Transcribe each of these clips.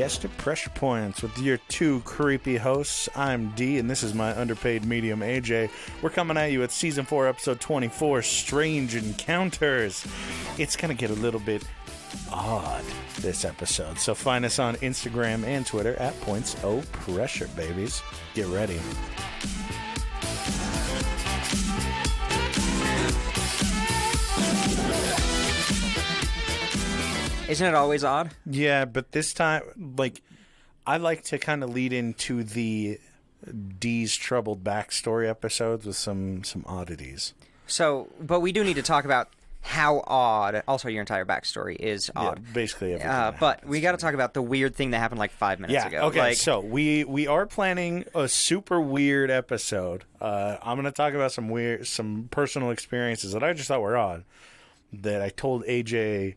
guessed it, Pressure Points with your two creepy hosts. I'm D, and this is my underpaid medium, AJ. We're coming at you at Season 4, Episode 24, Strange Encounters. It's going to get a little bit odd this episode, so find us on Instagram and Twitter at PointsOPressure, babies. Get ready. Isn't it always odd? Yeah, but this time, I like to kind of lead into the D's troubled backstory episodes with some oddities. So, but we do need to talk about how odd, also your entire backstory is odd. Yeah, basically everything. But we got to talk about the weird thing that happened like 5 minutes ago. Okay, so we are planning a super weird episode. I'm going to talk about some personal experiences that I just thought were odd, that I told AJ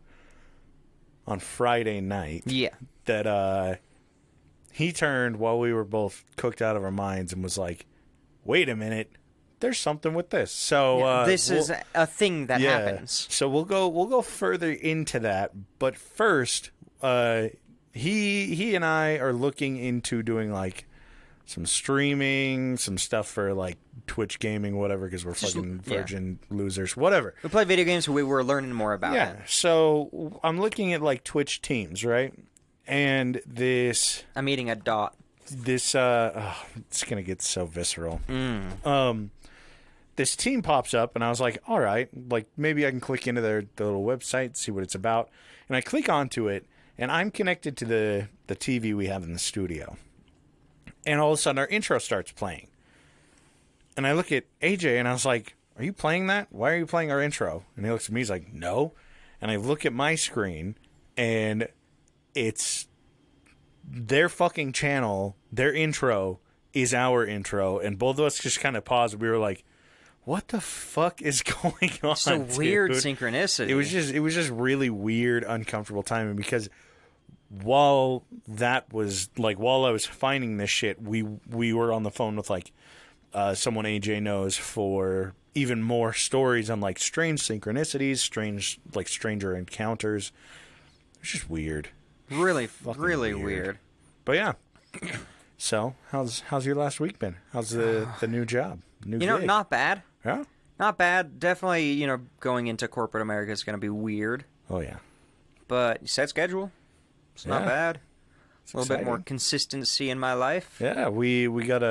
on Friday night. Yeah. That he turned while we were both cooked out of our minds and was like, wait a minute, there's something with this. So this is a thing that happens. So we'll go further into that. But first, he and I are looking into doing some streaming, some stuff for Twitch gaming, whatever, because we're fucking virgin losers, whatever. We play video games, so we were learning more about it. Yeah, so I'm looking at Twitch teams, right? And this... I'm eating a dot. This, it's going to get so visceral. This team pops up, and I was like, all right, maybe I can click into their little website, see what it's about. And I click onto it, and I'm connected to the TV we have in the studio. And all of a sudden, our intro starts playing. And I look at AJ, and I was like, are you playing that? Why are you playing our intro? And he looks at me, he's like, no. And I look at my screen, and it's their fucking channel, their intro is our intro. And both of us just kind of paused. We were like, what the fuck is going on? It's a weird synchronicity. It was just really weird, uncomfortable timing, because while that was while I was finding this shit, we were on the phone with someone AJ knows for even more stories on strange synchronicities, strange stranger encounters. It's just weird. Really weird. But yeah. So how's your last week been? How's the new job? New gig? Not bad. Yeah? Not bad. Definitely, going into corporate America is going to be weird. Oh yeah. But set schedule. It's not bad. It's a little bit more consistency in my life. Yeah, we got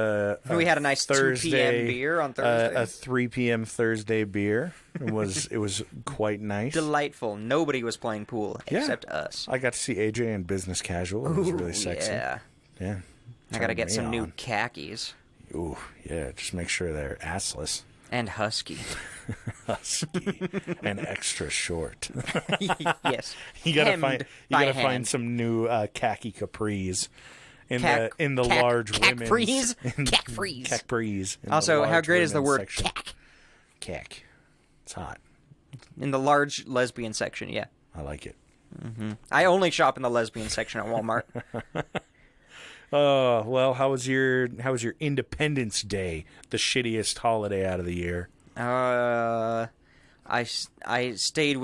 we had a nice Thursday, 2 p.m. beer on Thursday. A 3 p.m. Thursday beer. It was quite nice. Delightful. Nobody was playing pool except us. I got to see AJ in business casual. It was really sexy. Yeah. Yeah. I got to get some new khakis. Ooh, yeah. Just make sure they're assless. And husky. Husky. And extra short. Yes. You gotta find some new khaki capris in the large women's capris. Also, how great is the word section. Cack. It's hot. In the large lesbian section, yeah. I like it. Mm-hmm. I only shop in the lesbian section at Walmart. Well, how was your Independence Day, the shittiest holiday out of the year? I stayed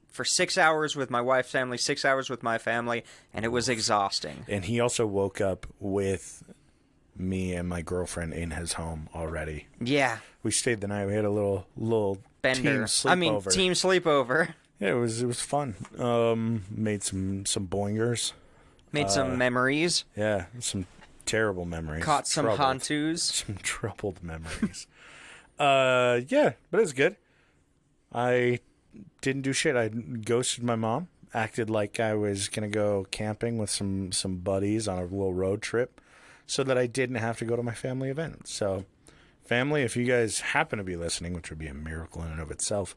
for 6 hours with my wife's family, 6 hours with my family, and it was exhausting. And he also woke up with me and my girlfriend in his home already. Yeah. We stayed the night. We had a little bender. Team sleepover. Team sleepover. Yeah, it was fun. Made some boingers. Made some memories. Yeah, some terrible memories. Caught some hantus. Some troubled memories. Yeah, but it was good. I didn't do shit. I ghosted my mom. Acted like I was going to go camping with some buddies on a little road trip so that I didn't have to go to my family event. So, family, if you guys happen to be listening, which would be a miracle in and of itself,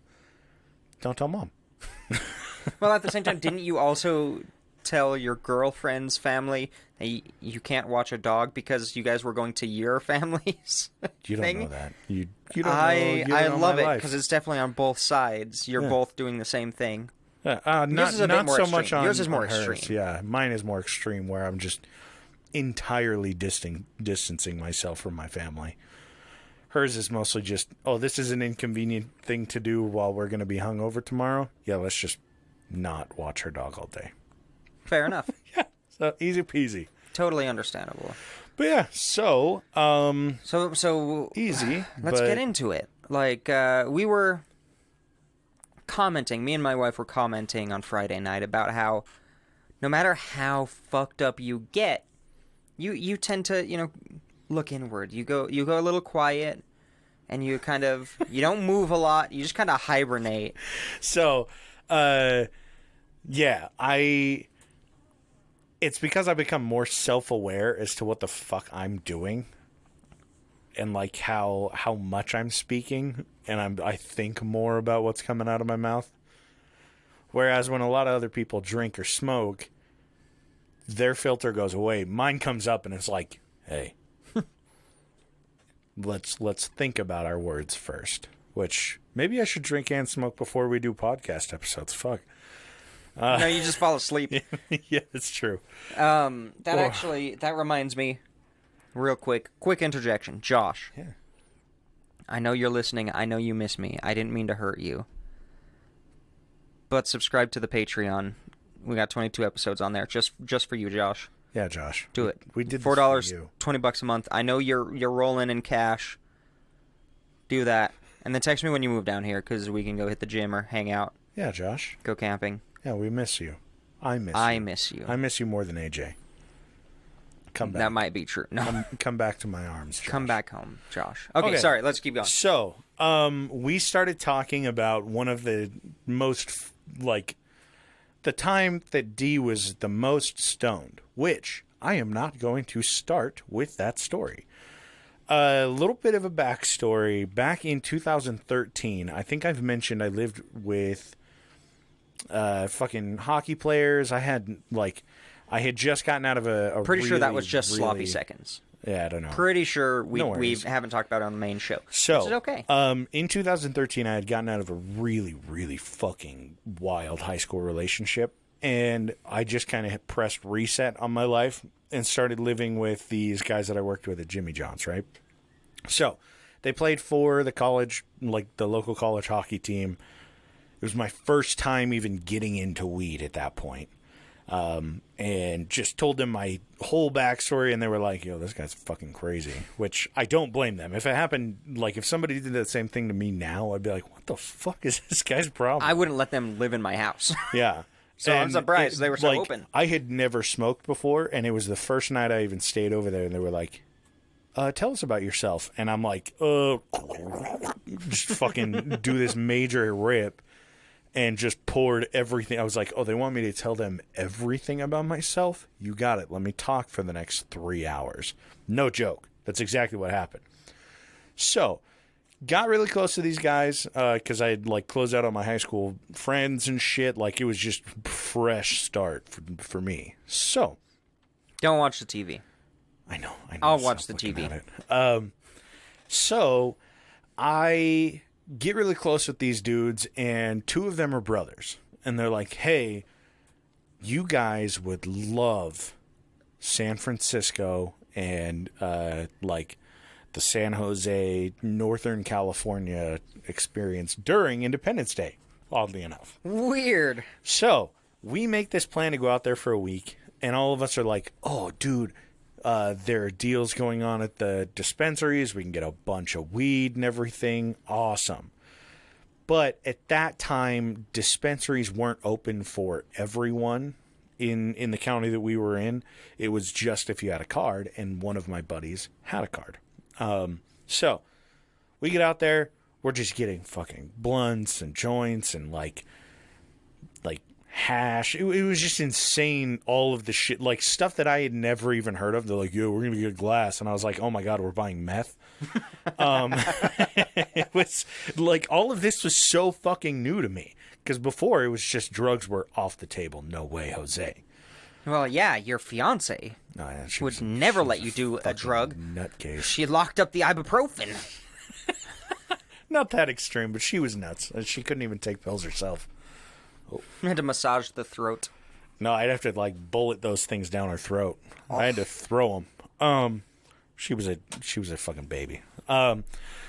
don't tell mom. Well, at the same time, didn't you also tell your girlfriend's family that you can't watch a dog because you guys were going to your family's You don't thing? know that. You don't know. You don't I know love my it life. because it's definitely on both sides. You're both doing the same thing. Yeah, Yours is a bit more so extreme. much on Yours is more on hers. extreme. Yeah, mine is more extreme where I'm just entirely distancing myself from my family. Hers is mostly just, this is an inconvenient thing to do while we're going to be hungover tomorrow. Yeah, let's just not watch her dog all day. Fair enough. Yeah, So easy peasy. Totally understandable. But yeah, so easy. Let's get into it. Like, we were commenting, me and my wife were commenting on Friday night about how no matter how fucked up you get, you tend to, look inward. You go a little quiet, and you don't move a lot. You just kind of hibernate. So, yeah, it's because I become more self-aware as to what the fuck I'm doing and like how much I'm speaking, and I think more about what's coming out of my mouth. Whereas when a lot of other people drink or smoke, their filter goes away. Mine comes up and it's like, hey, let's think about our words first. Which maybe I should drink and smoke before we do podcast episodes. Fuck. No, you just fall asleep. Yeah, it's true. That reminds me, real quick interjection. Josh. Yeah. I know you're listening. I know you miss me. I didn't mean to hurt you. But subscribe to the Patreon. We got 22 episodes on there, just for you, Josh. Yeah, Josh. Do it. We did $4, this for you. $20 a month. I know you're rolling in cash. Do that, and then text me when you move down here, because we can go hit the gym or hang out. Yeah, Josh. Go camping. Yeah, we miss you. I miss you. I miss you more than AJ. Come back. That might be true. No. Come back to my arms, Josh. Come back home, Josh. Okay, sorry. Let's keep going. So, we started talking about one of the most, the time that D was the most stoned, which I am not going to start with that story. A little bit of a backstory. Back in 2013, I think I've mentioned I lived with fucking hockey players. I had just gotten out of a pretty really, sure that was just really, sloppy seconds. Yeah, I don't know. Pretty sure we haven't talked about it on the main show. So, which is okay. In 2013, I had gotten out of a really, really fucking wild high school relationship, and I just kind of pressed reset on my life and started living with these guys that I worked with at Jimmy John's, right? So, they played for the college, the local college hockey team. It was my first time even getting into weed at that point. And just told them my whole backstory, and they were like, yo, this guy's fucking crazy, which I don't blame them. If it happened, if somebody did that same thing to me now, I'd be like, what the fuck is this guy's problem? I wouldn't let them live in my house. Yeah. So I'm surprised they were so open. I had never smoked before, and it was the first night I even stayed over there, and they were like, tell us about yourself. And I'm like, just fucking do this major rip. And just poured everything. I was like, oh, they want me to tell them everything about myself? You got it. Let me talk for the next 3 hours. No joke. That's exactly what happened. So, got really close to these guys because I had closed out on my high school friends and shit. It was just fresh start for me. So. Don't watch the TV. I know. I'll watch the TV. So, I get really close with these dudes, and two of them are brothers. And they're like, hey, you guys would love San Francisco and, the San Jose, Northern California experience during Independence Day, oddly enough. Weird. So, we make this plan to go out there for a week, and all of us are like, oh, dude, there are deals going on at the dispensaries. We can get a bunch of weed and everything. Awesome. But at that time, dispensaries weren't open for everyone in the county that we were in. It was just if you had a card, and one of my buddies had a card. So we get out there. We're just getting fucking blunts and joints and like hash. It was just insane, all of the shit, stuff that I had never even heard of. They're like, yo, we're gonna get a glass, and I was like, oh my god, we're buying meth. It was all of this was so fucking new to me, because before it was just drugs were off the table. No way, Jose. Well, yeah, your fiance would never let you do a drug. Nutcase. She locked up the ibuprofen. Not that extreme, but she was nuts. She couldn't even take pills herself. Oh. I had to massage the throat. No, I'd have to bullet those things down her throat. Oh. I had to throw them. She was a fucking baby.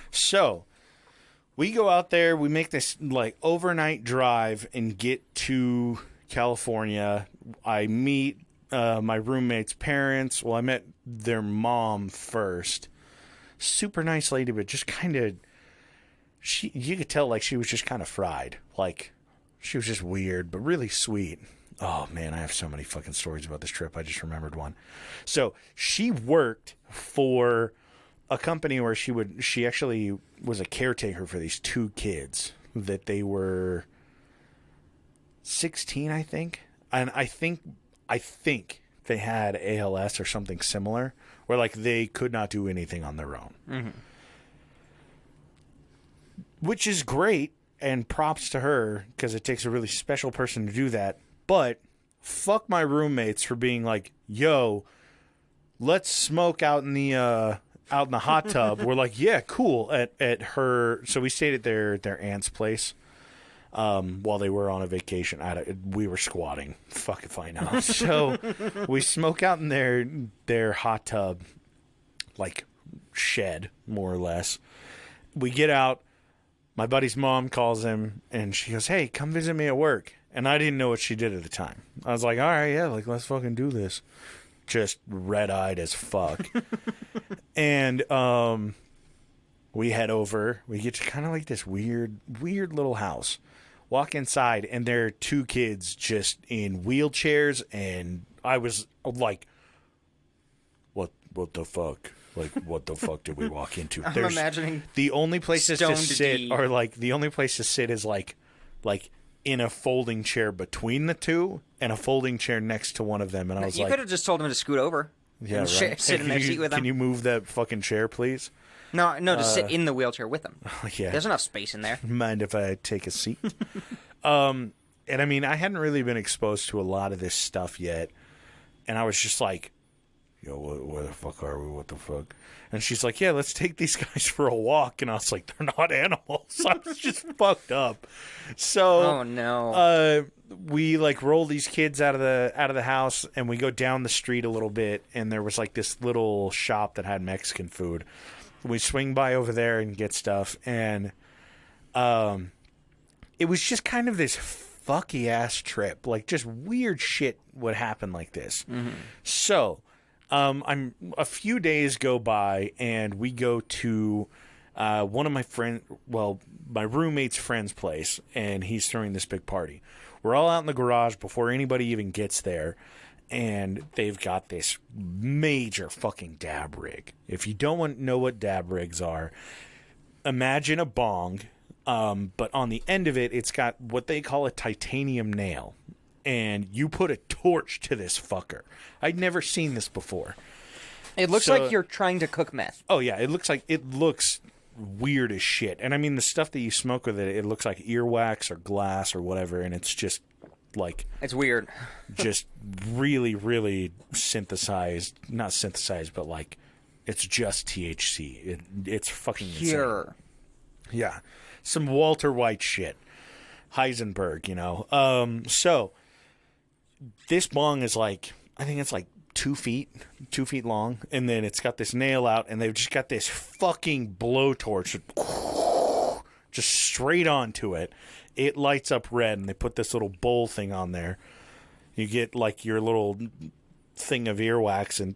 So we go out there. We make this overnight drive and get to California. I meet my roommate's parents. Well, I met their mom first. Super nice lady, but just kind of, you could tell like she was just kind of fried. Like she was just weird, but really sweet. Oh man, I have so many fucking stories about this trip. I just remembered one. So she worked for a company where she actually was a caretaker for these two kids that they were 16, I think. And I think they had ALS or something similar where like they could not do anything on their own. Mm-hmm. Which is great, and props to her because it takes a really special person to do that. But fuck my roommates for being like, yo, let's smoke out in the hot tub. We're like, yeah, cool. At her, so we stayed at their aunt's place while they were on a vacation. We were squatting. Fuck if I know. So we smoke out in their hot tub, like shed, more or less. We get out. My buddy's mom calls him, and she goes, hey, come visit me at work. And I didn't know what she did at the time. I was like, all right, yeah, like, let's fucking do this. Just red-eyed as fuck. And we head over. We get to kind of like this weird little house. Walk inside, and there are two kids just in wheelchairs, and I was like, what the fuck? Like, what the fuck did we walk into? I'm imagining the only places to sit D. are like the only place to sit is like in a folding chair between the two and a folding chair next to one of them. And I was you could have just told him to scoot over. Yeah, and right. sit in their seat with them. Can you move that fucking chair, please? No, just sit in the wheelchair with them. Yeah. There's enough space in there. Mind if I take a seat? And I mean, I hadn't really been exposed to a lot of this stuff yet. And I was just like, yo, where the fuck are we? What the fuck? And she's like, yeah, let's take these guys for a walk. And I was like, they're not animals. I was just fucked up. So, oh no. We like roll these kids out of the house, and we go down the street a little bit, and there was like this little shop that had Mexican food. We swing by over there and get stuff, and it was just kind of this fucky ass trip. Like, just weird shit would happen like this. Mm-hmm. So, a few days go by, and we go to one of my roommate's friend's place, and he's throwing this big party. We're all out in the garage before anybody even gets there, and they've got this major fucking dab rig. If you don't know what dab rigs are, imagine a bong, but on the end of it, it's got what they call a titanium nail. And you put a torch to this fucker. I'd never seen this before. It looks like you're trying to cook meth. Oh, yeah. It looks weird as shit. And I mean, the stuff that you smoke with it looks like earwax or glass or whatever. And it's just like... It's weird. Just really, really synthesized. Not synthesized, but like, it's just THC. It's fucking pure. Insane. Yeah. Some Walter White shit. Heisenberg, you know. So... This bong is like, I think it's like 2 feet long. And then it's got this nail out, and they've just got this fucking blowtorch just straight onto it. It lights up red, and they put this little bowl thing on there. You get like your little thing of earwax and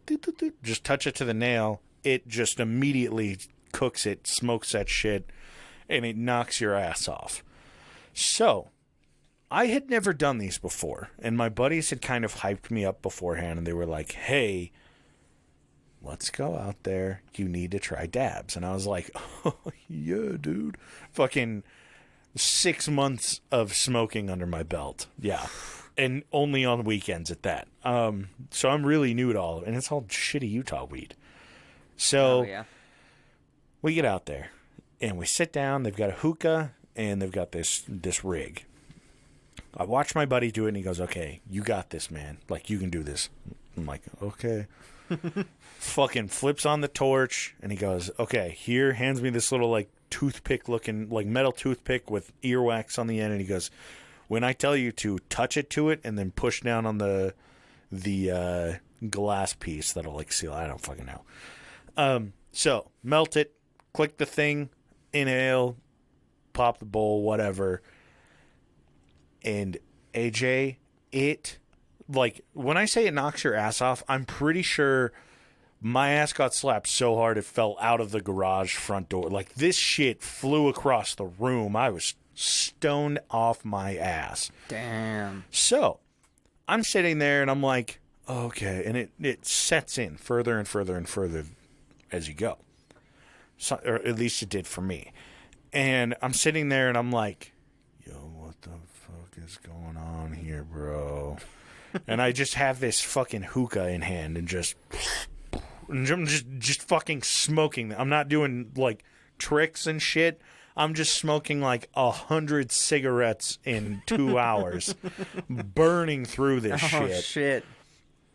just touch it to the nail. It just immediately cooks it, smokes that shit, and it knocks your ass off. So... I had never done these before, and my buddies had kind of hyped me up beforehand, and they were like, hey, let's go out there. You need to try dabs. And I was like, oh, yeah, dude. Fucking 6 months of smoking under my belt. Yeah. And only on weekends at that. So I'm really new to all of it, and it's all shitty Utah weed. So we get out there, and we sit down. They've got a hookah, and they've got this rig. I watch my buddy do it, and he goes, okay, you got this, man. Like, you can do this. I'm like, okay. Fucking flips on the torch, and he goes, okay, here, hands me this little, like, toothpick-looking, like, metal toothpick with earwax on the end, and he goes, when I tell you to touch it to it and then push down on the glass piece that'll, like, seal, I don't fucking know. So, melt it, click the thing, inhale, pop the bowl, whatever. And AJ, it like, when I say it knocks your ass off, I'm pretty sure my ass got slapped so hard it fell out of the garage front door. Like, this shit flew across the room. I was stoned off my ass. Damn. So, I'm sitting there and I'm like, okay. And it sets in further and further and further as you go. So, or at least it did for me. And I'm sitting there and I'm like, yo, what the fuck is going on here, bro? And I just have this fucking hookah in hand and I'm just fucking smoking. I'm not doing like tricks and shit. I'm just smoking like 100 cigarettes in 2 hours, burning through this shit. Oh, shit.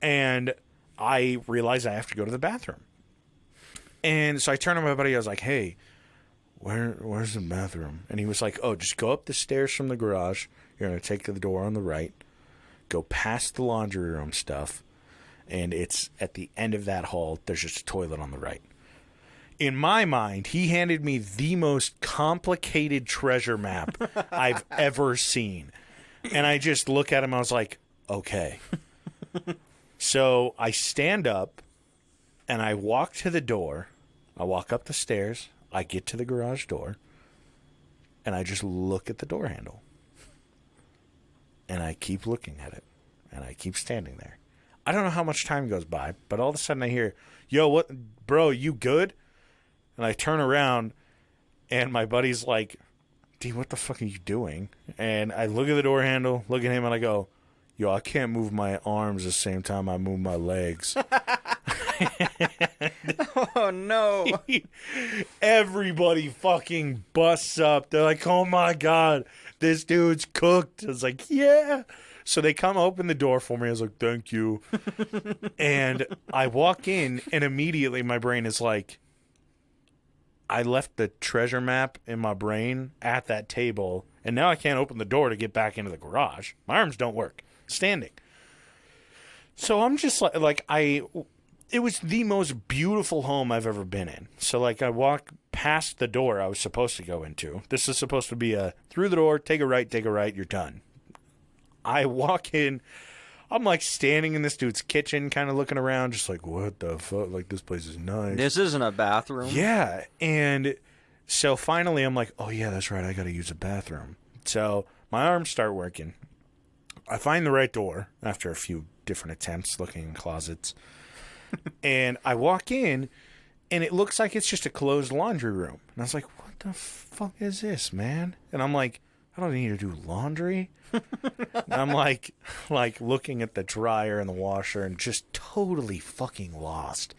And I realize I have to go to the bathroom. And so I turned to my buddy. I was like, hey, where's the bathroom? And he was like, oh, just go up the stairs from the garage. You're going to take the door on the right, go past the laundry room stuff, and it's at the end of that hall. There's just a toilet on the right. In my mind, he handed me the most complicated treasure map I've ever seen. And I just look at him. I was like, okay. So I stand up and I walk to the door. I walk up the stairs. I get to the garage door. And I just look at the door handle. And I keep looking at it. And I keep standing there. I don't know how much time goes by, but all of a sudden I hear, yo, what, bro, you good? And I turn around, and my buddy's like, D, what the fuck are you doing? And I look at the door handle, look at him, and I go, yo, I can't move my arms the same time I move my legs. Oh, no. Everybody fucking busts up. They're like, oh, my God, this dude's cooked. I was like, yeah. So they come open the door for me. I was like, thank you. And I walk in, and immediately my brain is like, I left the treasure map in my brain at that table, and now I can't open the door to get back into the garage. My arms don't work. Standing. So I'm just it was the most beautiful home I've ever been in. So, like, I walk past the door I was supposed to go into. This is supposed to be a through the door, take a right, you're done. I walk in. I'm, like, standing in this dude's kitchen, kind of looking around, just like, what the fuck? Like, this place is nice. This isn't a bathroom. Yeah. And so finally I'm like, oh, yeah, that's right. I got to use a bathroom. So my arms start working. I find the right door after a few different attempts looking in closets. And I walk in, and it looks like it's just a closed laundry room. And I was like, what the fuck is this, man? And I'm like, I don't need to do laundry. And I'm like looking at the dryer and the washer and just totally fucking lost.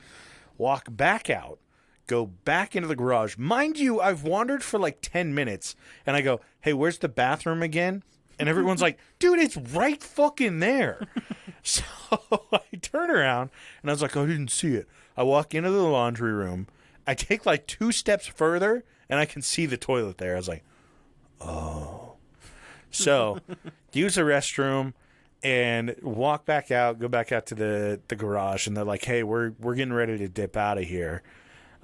Walk back out, go back into the garage. Mind you, I've wandered for like 10 minutes, and I go, hey, where's the bathroom again? And everyone's like, dude, it's right fucking there. So I turn around, and I was like, oh, I didn't see it. I walk into the laundry room. I take like 2 steps further, and I can see the toilet there. I was like, oh. So use the restroom and walk back out, go back out to the garage, and they're like, hey, we're getting ready to dip out of here.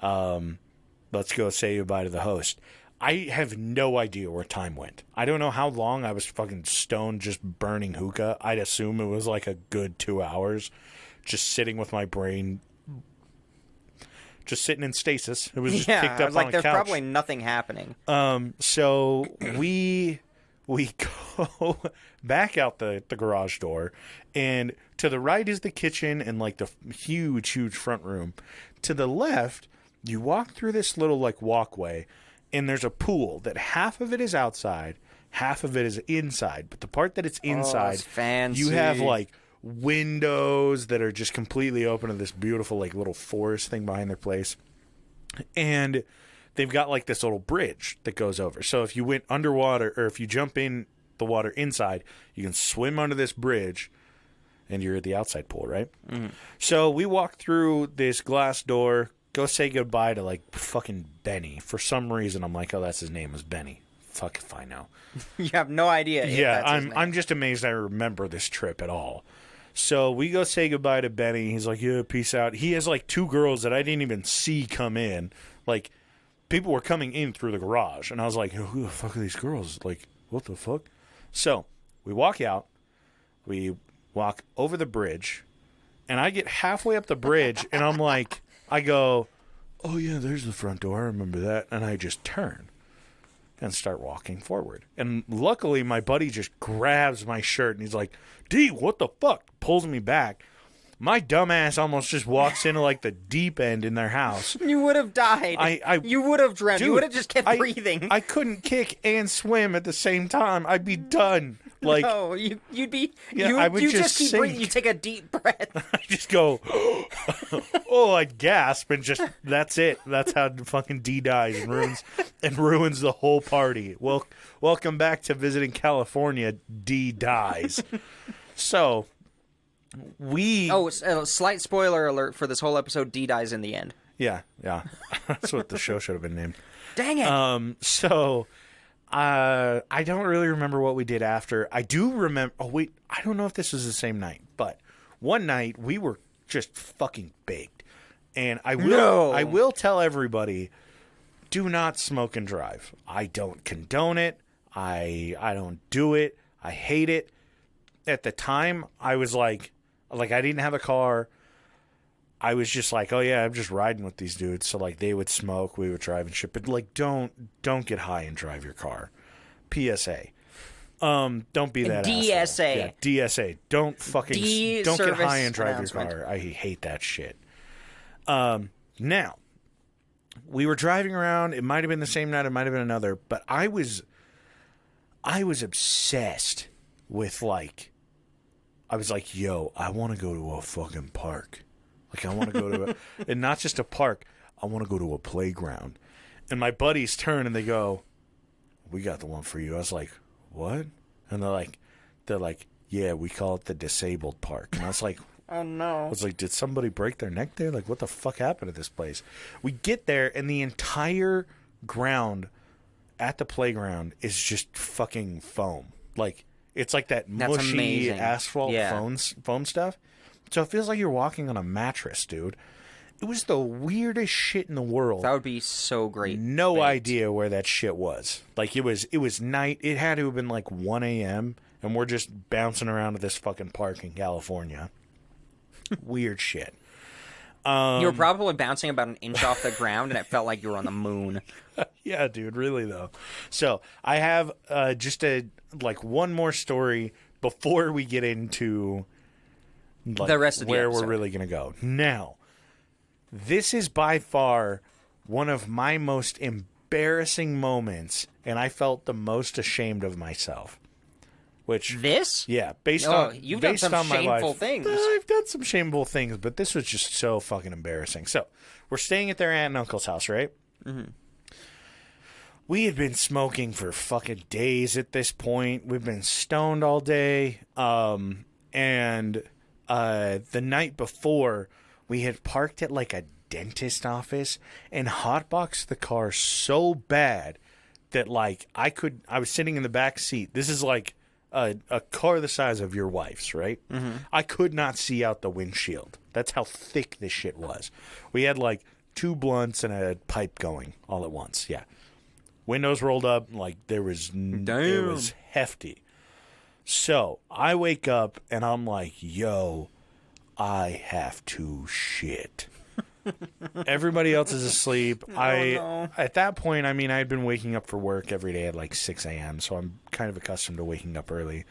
Let's go say goodbye to the host. I have no idea where time went. I don't know how long I was fucking stoned just burning hookah. I'd assume it was like a good 2 hours just sitting with my brain just sitting in stasis. It was just picked up on a there's couch. probably nothing happening. So we go back out the garage door, and to the right is the kitchen and like the huge front room. To the left, you walk through this little like walkway, and there's a pool that half of it is outside, half of it is inside. But the part that it's inside, fancy. You have like windows that are just completely open to this beautiful like little forest thing behind their place. And they've got like this little bridge that goes over. So if you went underwater, or if you jump in the water inside, you can swim under this bridge and you're at the outside pool, right? Mm-hmm. So we walk through this glass door, go say goodbye to like fucking Benny. For some reason, I'm like, oh, that's his name was Benny. Fuck if I know. You have no idea. Yeah, I'm just amazed I remember this trip at all. So we go say goodbye to Benny. He's like, yeah, peace out. He has like 2 girls that I didn't even see come in. Like, people were coming in through the garage. And I was like, who the fuck are these girls? Like, what the fuck? So we walk out. We walk over the bridge, and I get halfway up the bridge, and I'm like, I go, oh, yeah, there's the front door. I remember that. And I just turn and start walking forward. And luckily, my buddy just grabs my shirt, and he's like, D, what the fuck? Pulls me back. My dumbass almost just walks into, like, the deep end in their house. You would have died. You would have drowned. Dude, you would have just kept breathing. I couldn't kick and swim at the same time. I'd be done. Like, no, you'd be. Yeah, I would just keep sink. breathing. You take a deep breath. I just go, oh, I gasp, and just, that's it. That's how fucking D dies and ruins the whole party. Well, welcome back to visiting California. D dies. So, slight spoiler alert for this whole episode. D dies in the end. Yeah. That's what the show should have been named. Dang it. So, I don't really remember what we did after. I do remember. Oh wait, I don't know if this was the same night, but one night we were just fucking baked, and I will tell everybody, do not smoke and drive. I don't condone it. I don't do it. I hate it. At the time, I was like I didn't have a car. I was just like, oh yeah, I'm just riding with these dudes. So like they would smoke, we would drive and shit. But like don't get high and drive your car. PSA. Don't be that DSA. asshole. Yeah, DSA. Don't get high and drive your car. I hate that shit. Now, we were driving around. It might have been the same night, it might have been another, but I was obsessed with I was like, yo, I want to go to a fucking park. Like, I want to go to and not just a park, I want to go to a playground. And my buddies turn and they go, we got the one for you. I was like, what? And they're like, yeah, we call it the disabled park. And I was like, oh no. I was like, did somebody break their neck there? Like, what the fuck happened to this place? We get there and the entire ground at the playground is just fucking foam. Like, it's like that mushy asphalt foam stuff. So it feels like you're walking on a mattress, dude. It was the weirdest shit in the world. That would be so great. No idea where that shit was. Like, it was night. It had to have been like 1 a.m. and we're just bouncing around at this fucking park in California. Weird shit. You were probably bouncing about an inch off the ground, and it felt like you were on the moon. Yeah, dude, really though. So I have just one more story before we get into the rest of where we're really gonna go. Now, this is by far one of my most embarrassing moments, and I felt the most ashamed of myself. Which based on you've done some shameful things. I've done some shameful things, but this was just so fucking embarrassing. So we're staying at their aunt and uncle's house, right? Mm-hmm. We had been smoking for fucking days at this point. We've been stoned all day, and the night before, we had parked at like a dentist office and hotboxed the car so bad that like I was sitting in the back seat. This is like a car the size of your wife's, right? Mm-hmm. I could not see out the windshield. That's how thick this shit was. We had like 2 blunts and a pipe going all at once. Yeah. Windows rolled up, like it was hefty. So I wake up and I'm like, yo, I have to shit. Everybody else is asleep. No. At that point, I mean, I had been waking up for work every day at like 6 a.m., so I'm kind of accustomed to waking up early.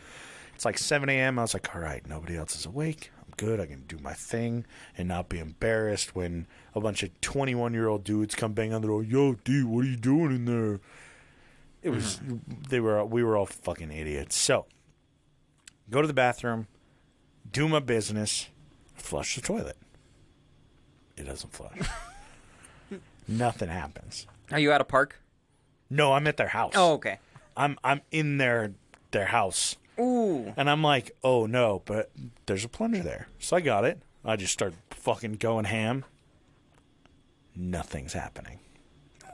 It's like 7 a.m. I was like, all right, nobody else is awake. I'm good. I can do my thing and not be embarrassed when a bunch of 21-year-old dudes come bang on the door. Yo, D, what are you doing in there? It was, we were all fucking idiots. So, go to the bathroom, do my business, flush the toilet. It doesn't flush. Nothing happens. Are you at a park? No, I'm at their house. Oh, okay. I'm in their house. Ooh. And I'm like, oh no, but there's a plunger there. So I got it. I just start fucking going ham. Nothing's happening.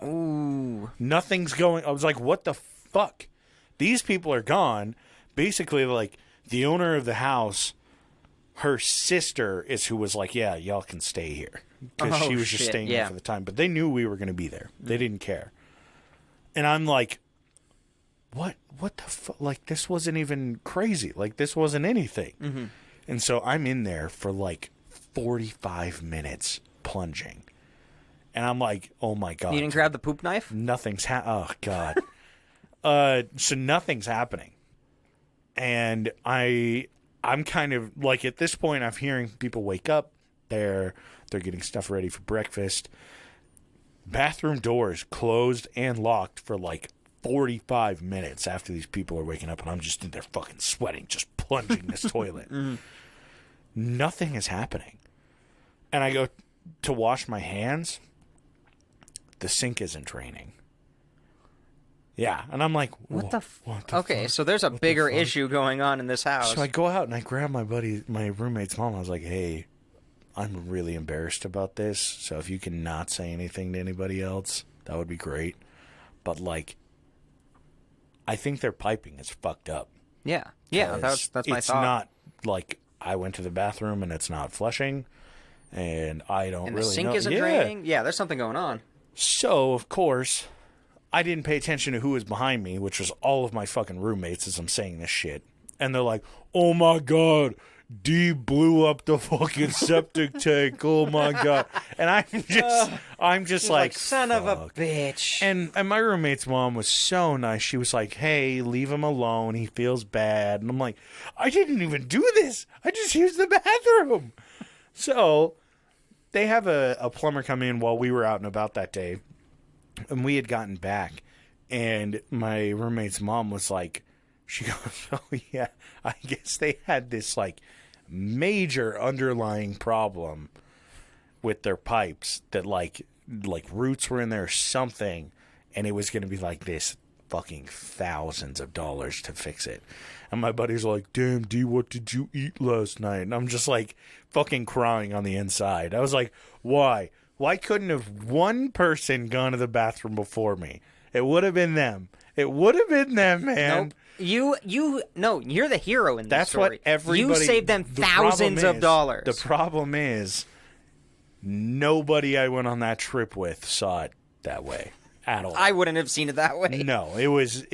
Ooh. Nothing's going. I was like, what the fuck? These people are gone. Basically, like, the owner of the house, her sister is who was like, yeah, y'all can stay here. Because she was just staying there for the time. But they knew we were going to be there. They didn't care. And I'm like, what the fuck? Like, this wasn't even crazy. Like, this wasn't anything. Mm-hmm. And so I'm in there for like 45 minutes plunging. And I'm like, oh my God. You didn't grab the poop knife? Nothing's oh God. So nothing's happening. And I'm kind of like, at this point I'm hearing people wake up. They're getting stuff ready for breakfast. Bathroom doors closed and locked for like 45 minutes after these people are waking up, and I'm just in there fucking sweating, just plunging this toilet. Nothing is happening. And I go to wash my hands. The sink isn't draining. Yeah, and I'm like, what the okay, so there's a bigger issue going on in this house. So I go out and I grab my roommate's mom. I was like, hey, I'm really embarrassed about this, so if you can not say anything to anybody else, that would be great. But, like, I think their piping is fucked up. Yeah, that's my thought. It's not, like, I went to the bathroom and it's not flushing, and I don't really know. And the sink isn't draining? Yeah, there's something going on. So, of course, I didn't pay attention to who was behind me, which was all of my fucking roommates as I'm saying this shit. And they're like, oh my God, D blew up the fucking septic tank. Oh my God. And I'm just like, son fuck. of a bitch. And my roommate's mom was so nice. She was like, hey, leave him alone. He feels bad. And I'm like, I didn't even do this. I just used the bathroom. So they have a plumber come in while we were out and about that day. And we had gotten back. And my roommate's mom was like, she goes, oh yeah, I guess they had this like major underlying problem with their pipes that like roots were in there or something, and it was going to be like this fucking thousands of dollars to fix it. And my buddy's like, damn D, what did you eat last night? And I'm just like fucking crying on the inside. I was like, why couldn't have one person gone to the bathroom before me? It would have been them. It would have been them, man. Nope. You're the hero in this That's story. what everybody... You saved them thousands of dollars. The problem is, nobody I went on that trip with saw it that way at all. I wouldn't have seen it that way. No, it was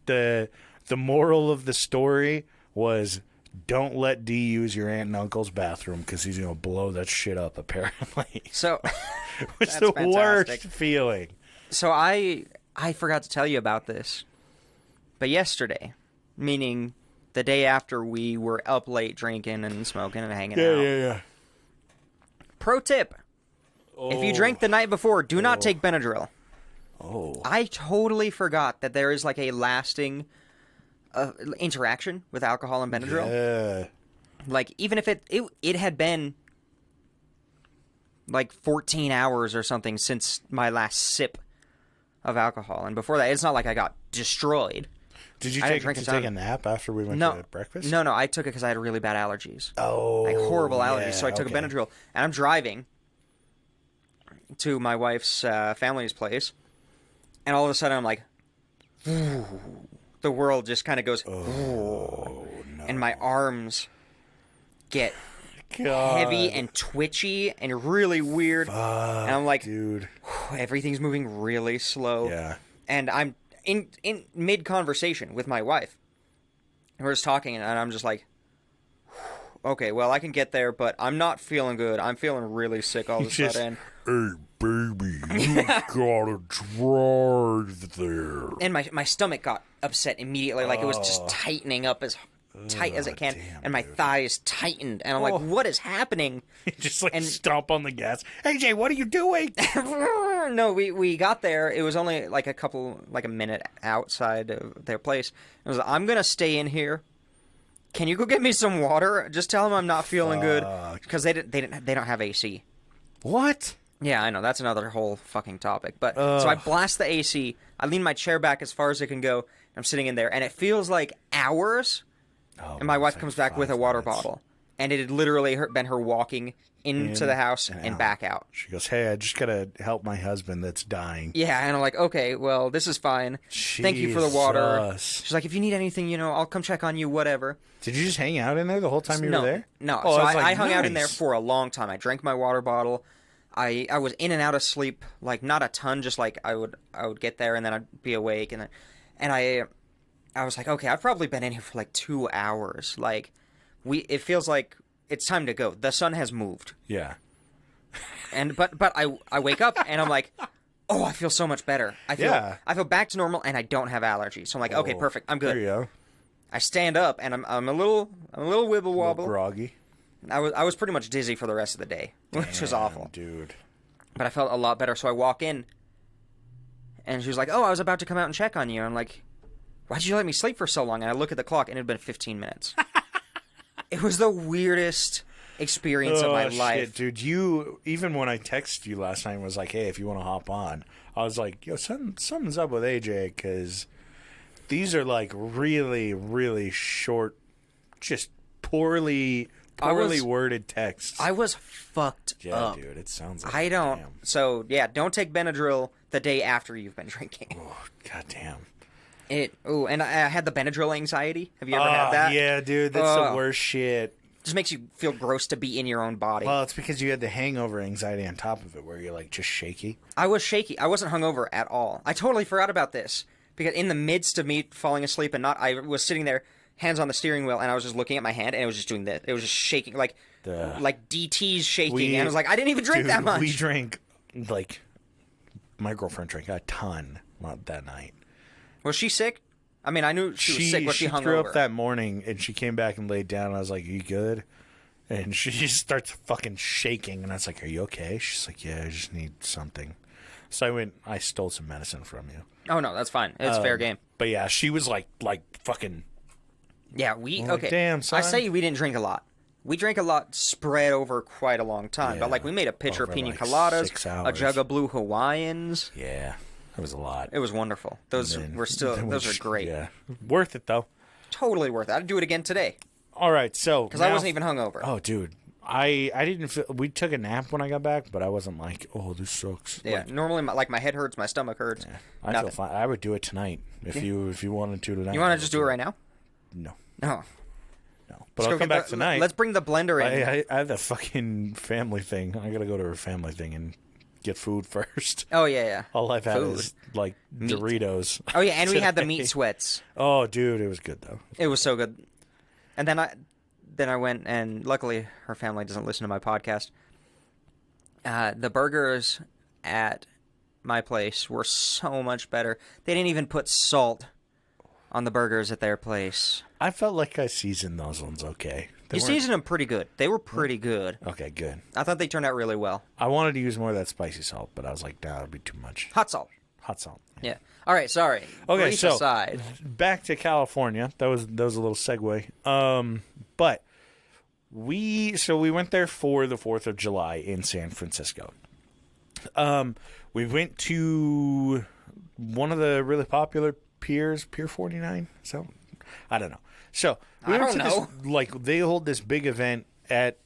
the moral of the story was, don't let D use your aunt and uncle's bathroom because he's going to blow that shit up, apparently. So, it was the worst feeling. So I forgot to tell you about this. But yesterday, meaning the day after we were up late drinking and smoking and hanging out. Yeah. Pro tip. If you drank the night before, do not take Benadryl. Oh. I totally forgot that there is like a lasting interaction with alcohol and Benadryl. Yeah. Like, even if it had been like 14 hours or something since my last sip of alcohol. And before that, it's not like I got destroyed. Did you take a nap after we went to breakfast? No, I took it because I had really bad allergies. Oh, like horrible allergies. So I took a Benadryl, and I'm driving to my wife's family's place, and all of a sudden I'm like, ooh, the world just kind of goes, no. And my arms get heavy and twitchy and really weird. Fuck, and I'm like, dude, everything's moving really slow. Yeah. And I'm in mid-conversation with my wife. And we're just talking, and I'm just like, okay, well, I can get there, but I'm not feeling good. I'm feeling really sick all of a sudden. Hey, baby, you gotta drive there. And my stomach got upset immediately. Like, it was just tightening up as tight as it can. Damn, and my thighs tightened. And I'm like, what is happening? Just like stomp on the gas. Hey, Jay, what are you doing? No, we got there. It was only like a minute outside of their place. I was like, I'm going to stay in here. Can you go get me some water? Just tell them I'm not feeling good. Because they don't have AC. What? Yeah, I know. That's another whole fucking topic. But so I blast the AC. I lean my chair back as far as it can go. I'm sitting in there. And it feels like hours. And my wife comes back with a water bottle. And it had literally been her walking into the house and back out. She goes, hey, I just got to help my husband that's dying. Yeah, and I'm like, okay, well, this is fine. Thank you for the water. She's like, if you need anything, I'll come check on you, whatever. Did you just hang out in there the whole time you were there? No, so I hung out in there for a long time. I drank my water bottle. I was in and out of sleep, like not a ton, just like I would get there and then I'd be awake. And I was like, okay, I've probably been in here for like 2 hours. Like, it feels like it's time to go. The sun has moved. Yeah. But I wake up and I'm like, oh, I feel so much better. I feel back to normal and I don't have allergies. So I'm like, okay, perfect. I'm good. There you go. I stand up and I'm a little wibble wobble. Groggy. I was pretty much dizzy for the rest of the day, which was awful. Dude. But I felt a lot better. So I walk in and she was like, oh, I was about to come out and check on you. I'm like, why'd you let me sleep for so long? And I look at the clock and it had been 15 minutes. It was the weirdest experience of my life. Shit, dude. Even when I texted you last night and was like, hey, if you want to hop on, I was like, yo, something's up with AJ, because these are like really, really short, just poorly worded texts. I was fucked up. Yeah, dude, it sounds like damn. So, yeah, don't take Benadryl the day after you've been drinking. Oh, goddamn. And I had the Benadryl anxiety. Have you ever had that? Yeah, dude, that's the worst shit. Just makes you feel gross to be in your own body. Well, it's because you had the hangover anxiety on top of it, where you're like just shaky. I was shaky. I wasn't hungover at all. I totally forgot about this because in the midst of me falling asleep I was sitting there, hands on the steering wheel, and I was just looking at my hand, and it was just doing this. It was just shaking, like DT's shaking. And I was like, I didn't even drink that much. We drank, like, my girlfriend drank a ton that night. Was she sick? I mean, I knew she was sick, but she hung threw over. up that morning, and she came back and laid down, and I was like, are you good? And she just starts fucking shaking, and I was like, are you okay? She's like, yeah, I just need something. So I stole some medicine from you. Oh, no, that's fine. It's fair game. But yeah, she was like fucking... Yeah, okay. Damn, son. I say we didn't drink a lot. We drank a lot spread over quite a long time. Yeah, but, like, we made a pitcher of pina like coladas, 6 hours. a jug of Blue Hawaiians. Yeah, that was a lot. It was wonderful. Those are great. Yeah, worth it, though. Totally worth it. I'd do it again today. All right, so... Because I wasn't even hungover. Oh, dude. I didn't feel... We took a nap when I got back, but I wasn't like, oh, this sucks. Yeah, normally, my head hurts, my stomach hurts. Yeah, I feel fine. I would do it tonight if you wanted to tonight. You want to just do it right now? No. No. No. But I'll come back tonight. Let's bring the blender in. I have a fucking family thing. I got to go to a family thing and get food first. Oh, yeah. All I've had is, like, meat. Doritos. Oh, yeah, and we had the meat sweats. Oh, dude, it was good, though. It was so good. And then I went, and luckily her family doesn't listen to my podcast. The burgers at my place were so much better. They didn't even put salt on the burgers at their place. I felt like I seasoned those ones okay. You seasoned them pretty good. They were pretty good. Okay, good. I thought they turned out really well. I wanted to use more of that spicy salt, but I was like, nah, that'd be too much. Hot salt. Hot salt. Yeah. All right, sorry. Okay, Brief so aside. back to California. That was a little segue. But we went there for the 4th of July in San Francisco. We went to one of the really popular piers, Pier 49. So I don't know. So we went to this, they hold this big event at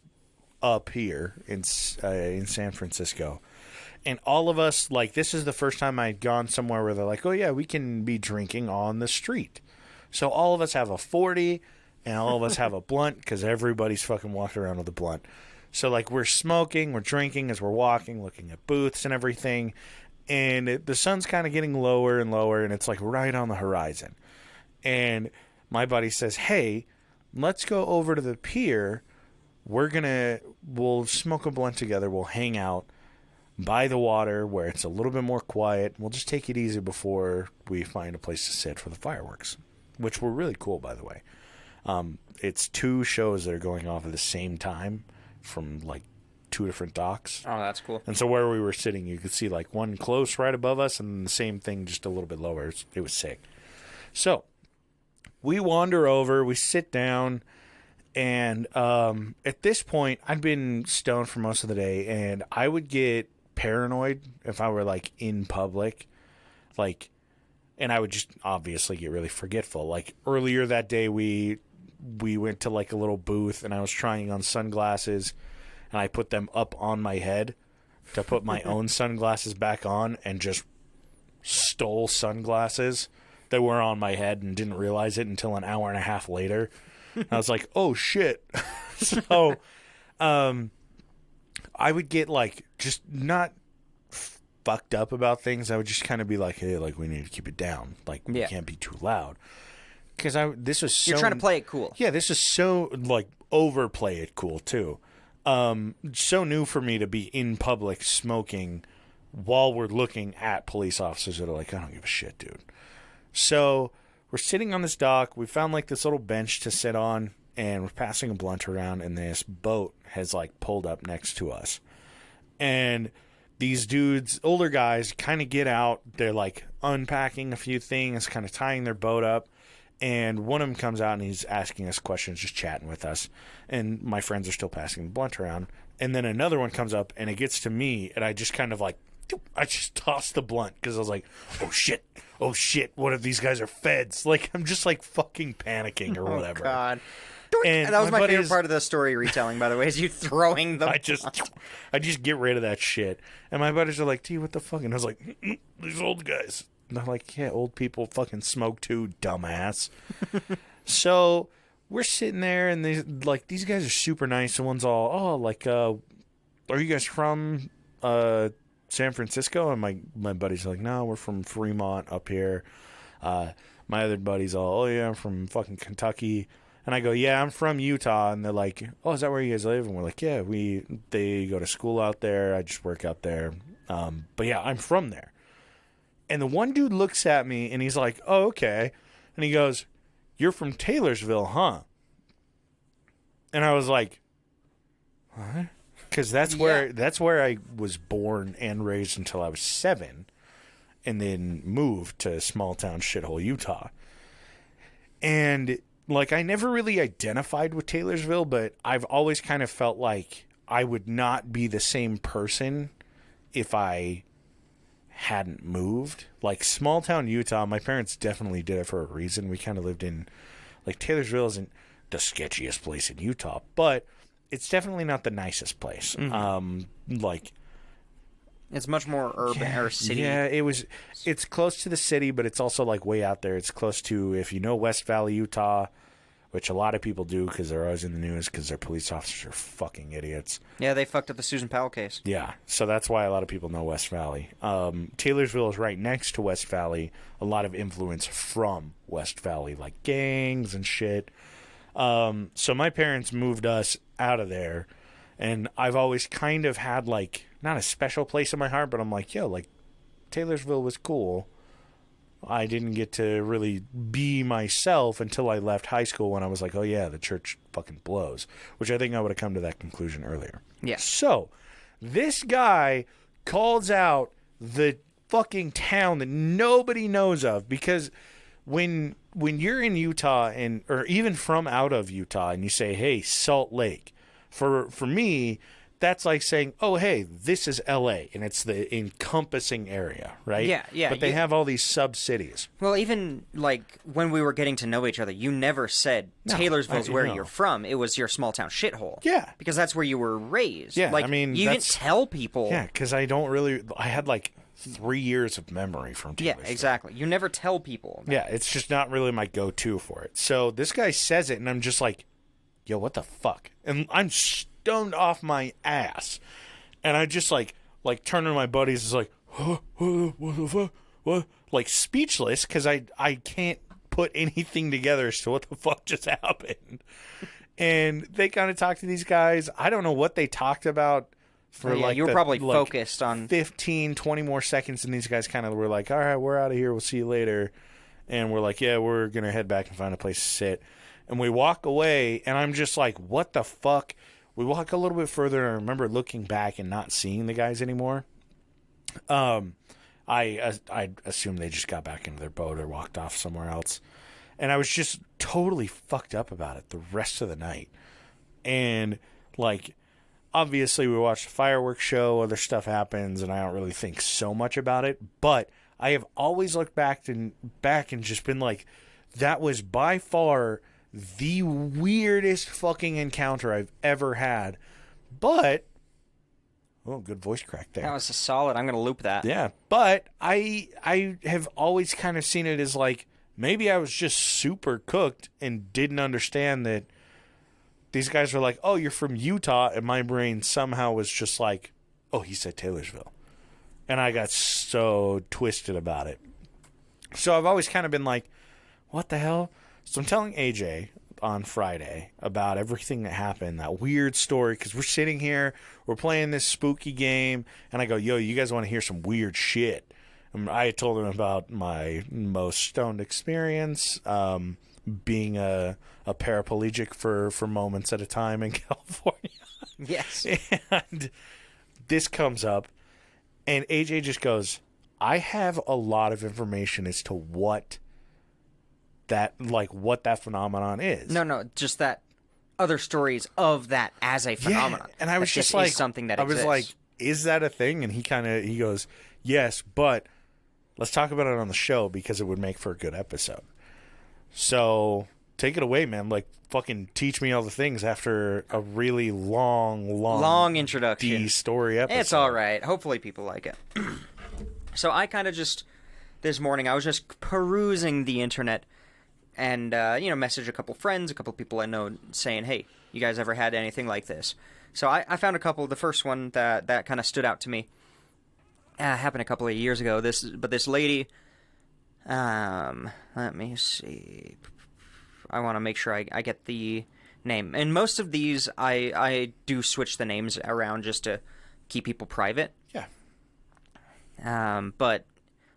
a pier in San Francisco. And all of us, this is the first time I'd gone somewhere where they're like, oh, yeah, we can be drinking on the street. So all of us have a 40, and all of us have a blunt, because everybody's fucking walking around with a blunt. So, we're smoking, we're drinking as we're walking, looking at booths and everything. And the sun's kind of getting lower and lower, and it's, right on the horizon. And my buddy says, hey, let's go over to the pier. We'll smoke a blunt together, we'll hang out by the water where it's a little bit more quiet. We'll just take it easy before we find a place to sit for the fireworks, which were really cool, by the way. It's 2 shows that are going off at the same time from 2 different docks. Oh, that's cool. And so where we were sitting, you could see one close right above us and the same thing just a little bit lower. It was sick. So we wander over, we sit down, and at this point, I'd been stoned for most of the day, and I would get paranoid if I were in public, and I would just obviously get really forgetful. Earlier that day, we went to a little booth, and I was trying on sunglasses, and I put them up on my head to put my own sunglasses back on, and just stole sunglasses that were on my head and didn't realize it until an hour and a half later. I was like, oh shit. So I would get just not fucked up about things. I would just kind of be like, hey, we need to keep it down. We can't be too loud. Because this was so... You're trying to play it cool. Yeah, this is so, overplay it cool too. So new for me to be in public smoking while we're looking at police officers that are like, I don't give a shit, dude. So we're sitting on this dock. We found like this little bench to sit on, and we're passing a blunt around, and this boat has like pulled up next to us. And these dudes, older guys, kind of get out. They're like unpacking a few things, kind of tying their boat up. And one of them comes out and he's asking us questions, just chatting with us. And my friends are still passing the blunt around. And then another one comes up and it gets to me, and I just kind of like, I just tossed the blunt because I was like, oh shit, what if these guys are feds? Like, I'm just like fucking panicking or whatever. Oh, God. And that was my favorite part of the story retelling, by the way, is you throwing the I just get rid of that shit. And my buddies are like, T, what the fuck? And I was like, these old guys. And they're like, yeah, old people fucking smoke too, dumbass. So we're sitting there, and these guys are super nice. The one's all, are you guys from San Francisco? And my buddies are like, no, we're from Fremont up here. My other buddies all, oh yeah, I'm from fucking Kentucky. And I go, yeah, I'm from Utah. And they're like, oh, is that where you guys live? And we're like, yeah, they go to school out there. I just work out there. But yeah, I'm from there. And the one dude looks at me and he's like, oh, okay. And he goes, you're from Taylorsville, huh? And I was like, what? Because that's where I was born and raised until I was 7, and then moved to small town shithole Utah. And like, I never really identified with Taylorsville, but I've always kind of felt like I would not be the same person if I hadn't moved. Like, small town Utah, my parents definitely did it for a reason. We kind of lived in, like, Taylorsville isn't the sketchiest place in Utah, but it's definitely not the nicest place. Like, it's much more urban or city. Yeah, it's close to the city, but it's also like way out there. It's close to, if you know West Valley, Utah, which a lot of people do because they're always in the news because their police officers are fucking idiots. Yeah, they fucked up the Susan Powell case. Yeah, so that's why a lot of people know West Valley. Taylorsville is right next to West Valley. A lot of influence from West Valley, like gangs and shit. So my parents moved us out of there, and I've always kind of had, like, not a special place in my heart, but I'm like, yo, like, Taylorsville was cool. I didn't get to really be myself until I left high school, when I was like, oh yeah, the church fucking blows, which I think I would have come to that conclusion earlier. Yeah. So this guy calls out the fucking town that nobody knows of, because when you're in Utah, or even from out of Utah, and you say, hey, Salt Lake, for me, that's like saying, oh, hey, this is L.A., and it's the encompassing area, right? Yeah, yeah. But they have all these sub-cities. Well, even, like, when we were getting to know each other, you never said Taylorsville's where you're from. It was your small-town shithole. Yeah. Because that's where you were raised. Yeah, like, I mean, you didn't tell people. Yeah, because I had, like, 3 years of memory from Taylorsville. Yeah, exactly. You never tell people. Yeah, it's just not really my go-to for it. So this guy says it, and I'm just like, yo, what the fuck? And I'm stoned off my ass. And I just, like turning to my buddies, is like, huh, what the fuck? What? Like, speechless, because I can't put anything together as to what the fuck just happened. And they kind of talked to these guys. I don't know what they talked about for, you were probably focused on 15, 20 more seconds, and these guys kind of were like, all right, we're out of here. We'll see you later. And we're like, yeah, we're going to head back and find a place to sit. And we walk away, and I'm just like, what the fuck? We walk a little bit further, and I remember looking back and not seeing the guys anymore. I assumed they just got back into their boat or walked off somewhere else. And I was just totally fucked up about it the rest of the night. And, like, obviously we watched the fireworks show, other stuff happens, and I don't really think so much about it. But I have always looked back and just been like, that was by far the weirdest fucking encounter I've ever had. But, oh, good voice crack there. That was a solid. I'm going to loop that. Yeah, but I have always kind of seen it as like, maybe I was just super cooked and didn't understand that these guys were like, oh, you're from Utah, and my brain somehow was just like, oh, he said Taylorsville. And I got so twisted about it. So I've always kind of been like, what the hell? So I'm telling AJ, on Friday about everything that happened, that weird story, because we're sitting here, we're playing this spooky game, and I go, yo, you guys want to hear some weird shit? And I told him about my most stoned experience, being a paraplegic for moments at a time in California. Yes. And this comes up, and AJ just goes, I have a lot of information as to what that phenomenon is. No, just that other stories of that as a phenomenon. And I was that just this like, is something that I exists. was like, is that a thing? And he goes, yes, but let's talk about it on the show because it would make for a good episode. So take it away, man. Like, fucking teach me all the things after a really long introduction. story episode. It's all right. Hopefully people like it. So I kind of just, this morning, I was just perusing the internet and, messaged a couple friends, a couple people I know saying, hey, you guys ever had anything like this? So I found a couple. The first one that kind of stood out to me happened a couple of years ago. This lady, let me see. I want to make sure I get the name. And most of these, I do switch the names around just to keep people private. Yeah. But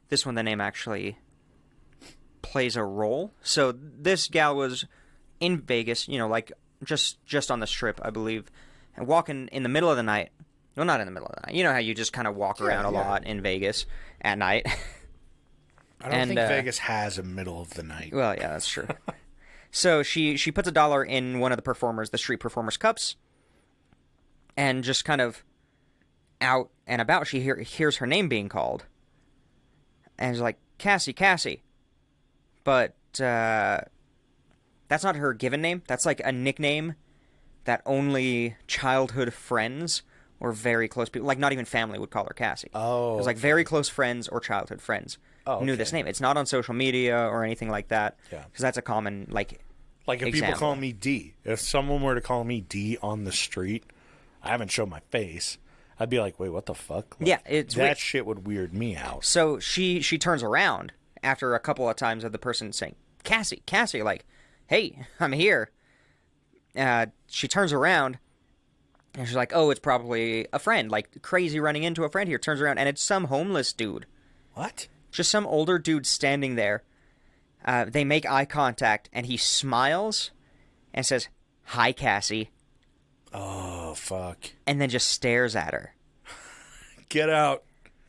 this one, the name actually plays a role. So this gal was in Vegas, like just on the Strip, I believe, and walking in the middle of the night. Well, not in the middle of the night. You know how you just kind of walk around a lot in Vegas at night. I don't think Vegas has a middle of the night. Well, yeah, that's true. So she puts $1 in one of the street performers' cups, and just kind of out and about, she hears her name being called, and is like, Cassie. But that's not her given name. That's like a nickname that only childhood friends or very close people, like not even family, would call her Cassie. Oh. It was like very close friends or childhood friends knew this name. It's not on social media or anything like that. Yeah. Because that's a common, like if example. people call me D, if someone were to call me D on the street, I haven't shown my face, I'd be like, wait, what the fuck? Like, yeah, it's that weird. shit would weird me out. So she turns around after a couple of times of the person saying, Cassie, like, hey, I'm here. She turns around, and she's like, oh, it's probably a friend, like crazy running into a friend here. Turns around, and it's some homeless dude. What? Just some older dude standing there. They make eye contact, and he smiles and says, hi, Cassie. Oh, fuck. And then just stares at her. Get out.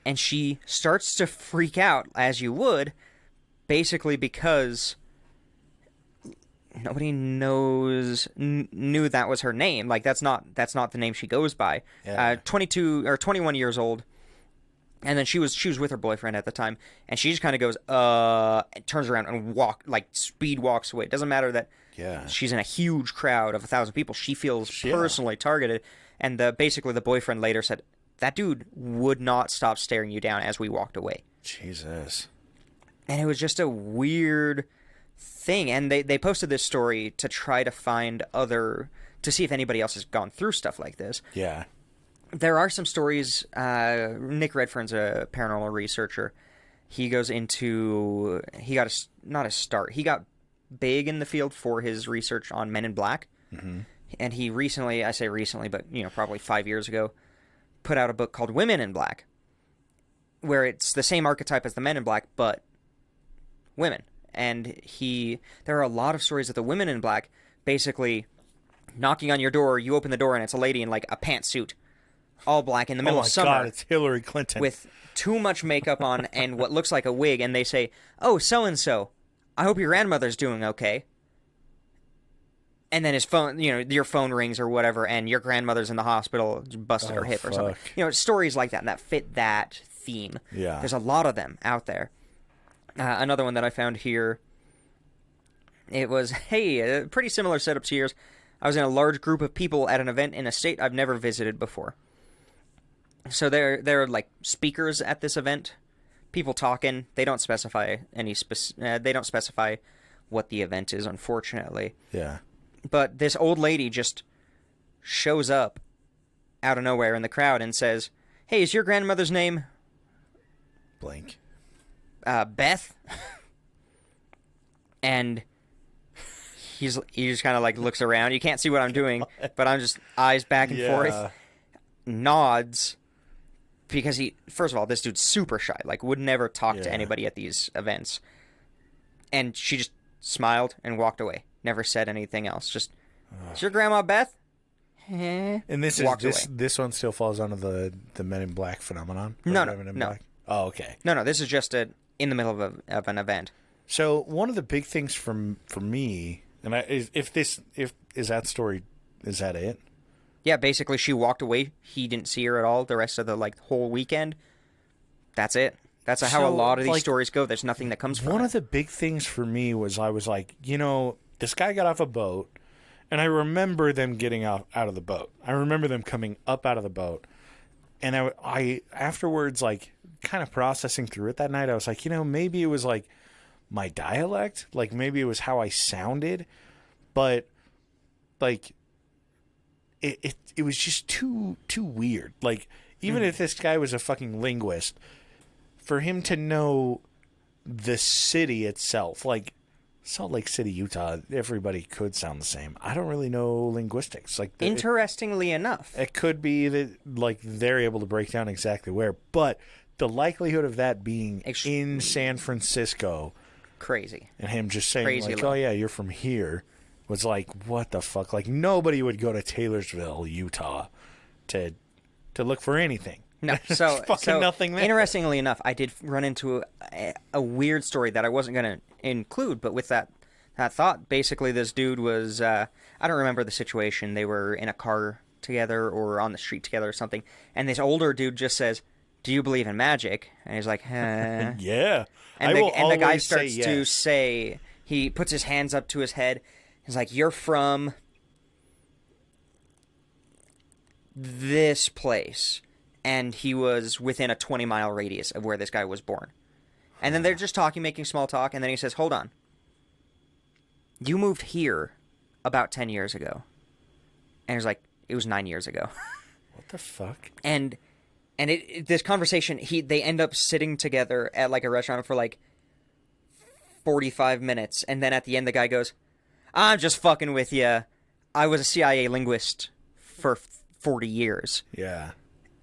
And she starts to freak out, as you would, basically because nobody knew that was her name. Like, that's not the name she goes by. Yeah. 21 years old. And then she was with her boyfriend at the time, and she just kind of goes, and turns around and speed walks away. It doesn't matter that she's in a huge crowd of 1,000 people. She feels personally targeted. And basically the boyfriend later said, that dude would not stop staring you down as we walked away. Jesus. And it was just a weird thing. And they posted this story to try to find to see if anybody else has gone through stuff like this. Yeah. There are some stories. Nick Redfern's a paranormal researcher. He goes into... He got He got big in the field for his research on Men in Black. Mm-hmm. And he recently, I say recently, but probably 5 years ago, put out a book called Women in Black, where it's the same archetype as the Men in Black, but women. And there are a lot of stories of the women in black basically knocking on your door. You open the door and it's a lady in like a pantsuit, all black in the middle of summer. Oh my God, it's Hillary Clinton. With too much makeup on and what looks like a wig. And they say, oh, so-and-so, I hope your grandmother's doing okay. And then his phone, your phone rings or whatever, and your grandmother's in the hospital, busted her hip or something. Stories like that, and that fit that theme. Yeah. There's a lot of them out there. Another one that I found here, it was, hey, a pretty similar setup to yours. I was in a large group of people at an event in a state I've never visited before. So there are like speakers at this event, people talking. They don't specify they don't specify what the event is, unfortunately. Yeah. But this old lady just shows up out of nowhere in the crowd and says, hey, is your grandmother's name blank? Beth? And he just kind of like looks around. You can't see what I'm doing, but I'm just eyes back and forth, nods, because first of all, this dude's super shy, like would never talk to anybody at these events, and she just smiled and walked away, never said anything else. Just, is your grandma Beth? And this one still falls under the Men in Black phenomenon. No. Black? Oh, okay. No. This is just in the middle of an event. So one of the big things for me, and is that story, is that it? Yeah, basically she walked away. He didn't see her at all the rest of the whole weekend. That's it. That's how a lot of these stories go. There's nothing that comes from it. One of the big things for me was I was like, this guy got off a boat, and I remember them getting out of the boat. I remember them coming up out of the boat, and I afterwards, like, kind of processing through it that night, I was like, maybe it was like my dialect, like maybe it was how I sounded, but like it was just too weird. Like, even if this guy was a fucking linguist, for him to know the city itself, like Salt Lake City, Utah, everybody could sound the same. I don't really know linguistics. Like, interestingly enough, it could be that like they're able to break down exactly where, but the likelihood of that being in San Francisco, crazy, and him just saying crazy like, low. "Oh yeah, you're from here," was like, what the fuck? Like, nobody would go to Taylorsville, Utah, to look for anything. No, so nothing there. Interestingly enough, I did run into a weird story that I wasn't going to include, but with that thought, basically this dude was, I don't remember the situation, they were in a car together or on the street together or something, and this older dude just says, "Do you believe in magic?" And he's like, Yeah. And the guy starts to say, he puts his hands up to his head, he's like, "You're from this place." And he was within a 20-mile radius of where this guy was born. And then they're just talking, making small talk, and then he says, "Hold on. You moved here about 10 years ago." And he's like, "It was 9 years ago." What the fuck? And this conversation, they end up sitting together at like a restaurant for like 45 minutes, and then at the end the guy goes, "I'm just fucking with you. I was a CIA linguist for 40 years. Yeah.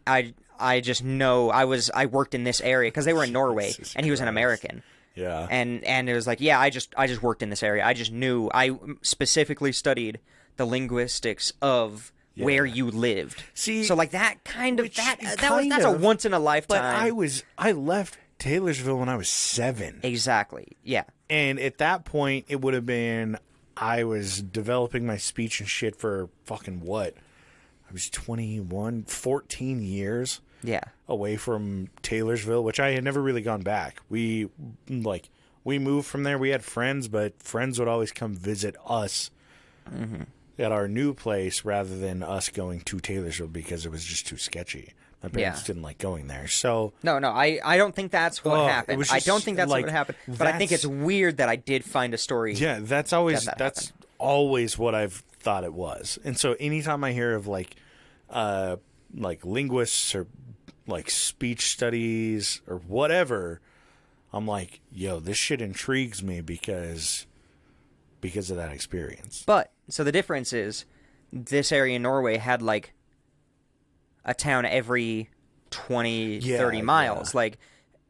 I just know I worked in this area," because they were in Norway and he was an American. Yeah. And it was like, "Yeah, I just worked in this area. I just knew. I specifically studied the linguistics of where you lived." See, so like that kind of that's a once in a lifetime. But I left Taylorsville when I was 7. Exactly. Yeah. And at that point, it would have been, I was developing my speech and shit for fucking what? I was 21, 14 years away from Taylorsville, which I had never really gone back. We moved from there. We had friends, but friends would always come visit us at our new place rather than us going to Taylorsville because it was just too sketchy. My parents didn't like going there. So No, I don't think that's what happened. Just, I don't think that's what happened. But I think it's weird that I did find a story. Yeah, that's always what I've thought it was. And so anytime I hear of like linguists or like speech studies or whatever, I'm like, yo, this shit intrigues me because of that experience. But so the difference is this area in Norway had like a town every 20, 30 miles. Yeah. Like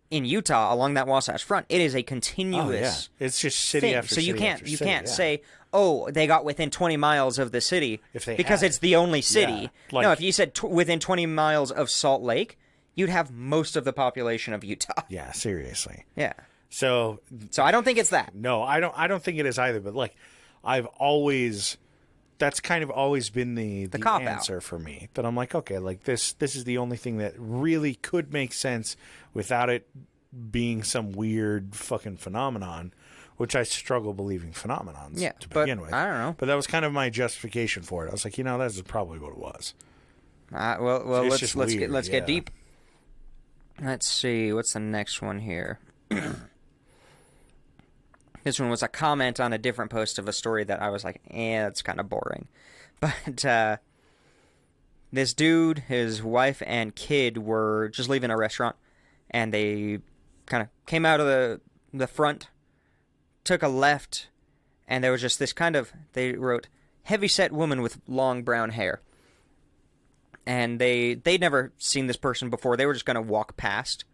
in Utah, along that Wasatch Front, it is a continuous It's just city thing. after so city you can't say, "Oh, they got within 20 miles of the city," because it's the only city. Yeah. Like, no, if you said within 20 miles of Salt Lake, you'd have most of the population of Utah. Yeah, seriously. Yeah. So I don't think it's that. No, I don't think it is either, but like that's kind of always been the answer for me. That I'm like, okay, like this is the only thing that really could make sense without it being some weird fucking phenomenon, which I struggle believing phenomenons to begin with. I don't know. But that was kind of my justification for it. I was like, that's probably what it was. Well, let's get deep. Let's see, what's the next one here? This one was a comment on a different post of a story that I was like, that's kind of boring. But this dude, his wife and kid were just leaving a restaurant, and they kind of came out of the front, took a left, And there was just this kind of, they wrote, heavy-set woman with long brown hair. And they'd never seen this person before. They were just going to walk past.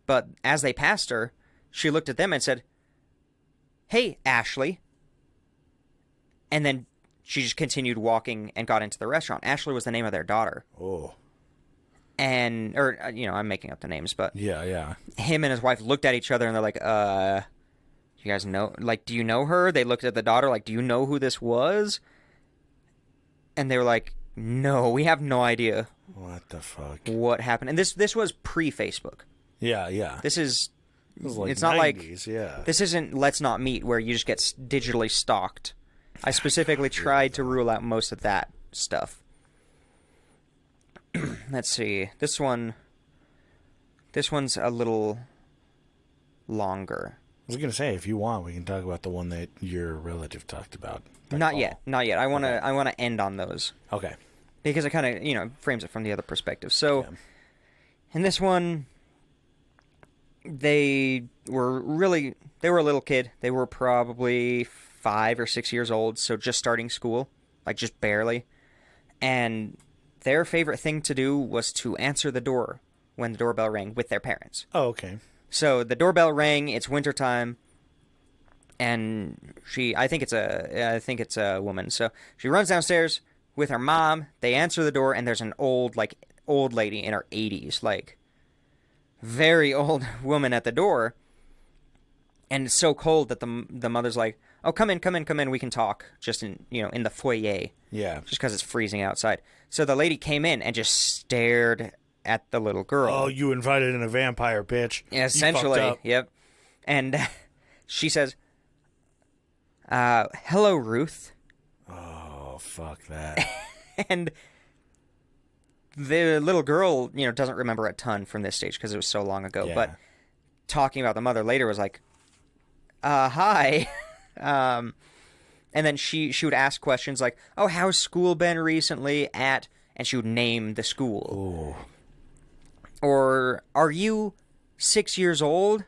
But as they passed her, she looked at them and said, "Hey, Ashley." And then she just continued walking and got into the restaurant. Ashley was the name of their daughter. Oh. And, or, I'm making up the names, but... Yeah. Him and his wife looked at each other and they're like, you guys know, like, do you know her? They looked at the daughter like, do you know who this was? And they were like, no, we have no idea. What the fuck? What happened? And this was pre-Facebook. Yeah. This is... It was like it's not 90s, like... Yeah. This isn't Let's Not Meet where you just get digitally stalked. I specifically tried to rule out most of that stuff. Let's see. This one's a little longer. I was going to say, if you want, we can talk about the one that your relative talked about. Not yet. I want to end on those. Okay. Because it kind of, frames it from the other perspective. So, in this one, they were a little kid. They were probably 5 or 6 years old, so just starting school, like just barely. And their favorite thing to do was to answer the door when the doorbell rang with their parents. Oh, okay. So the doorbell rang, it's wintertime, and I think it's a woman. So she runs downstairs with her mom. They answer the door, and there's an old lady in her 80s, like very old woman at the door. And it's so cold that the mother's like, "Oh, come in, we can talk." Just in the foyer. Yeah. Just because it's freezing outside. So the lady came in and just stared at the little girl. Oh, you invited in a vampire, bitch. Yeah, essentially. Yep. And she says, "Hello, Ruth." Oh, fuck that. And the little girl, doesn't remember a ton from this stage because it was so long ago. Yeah. But talking about the mother later was like, "Hi." And then she would ask questions like, "Oh, how's school been recently at?" And she would name the school. Ooh. Or, "Are you 6 years old?"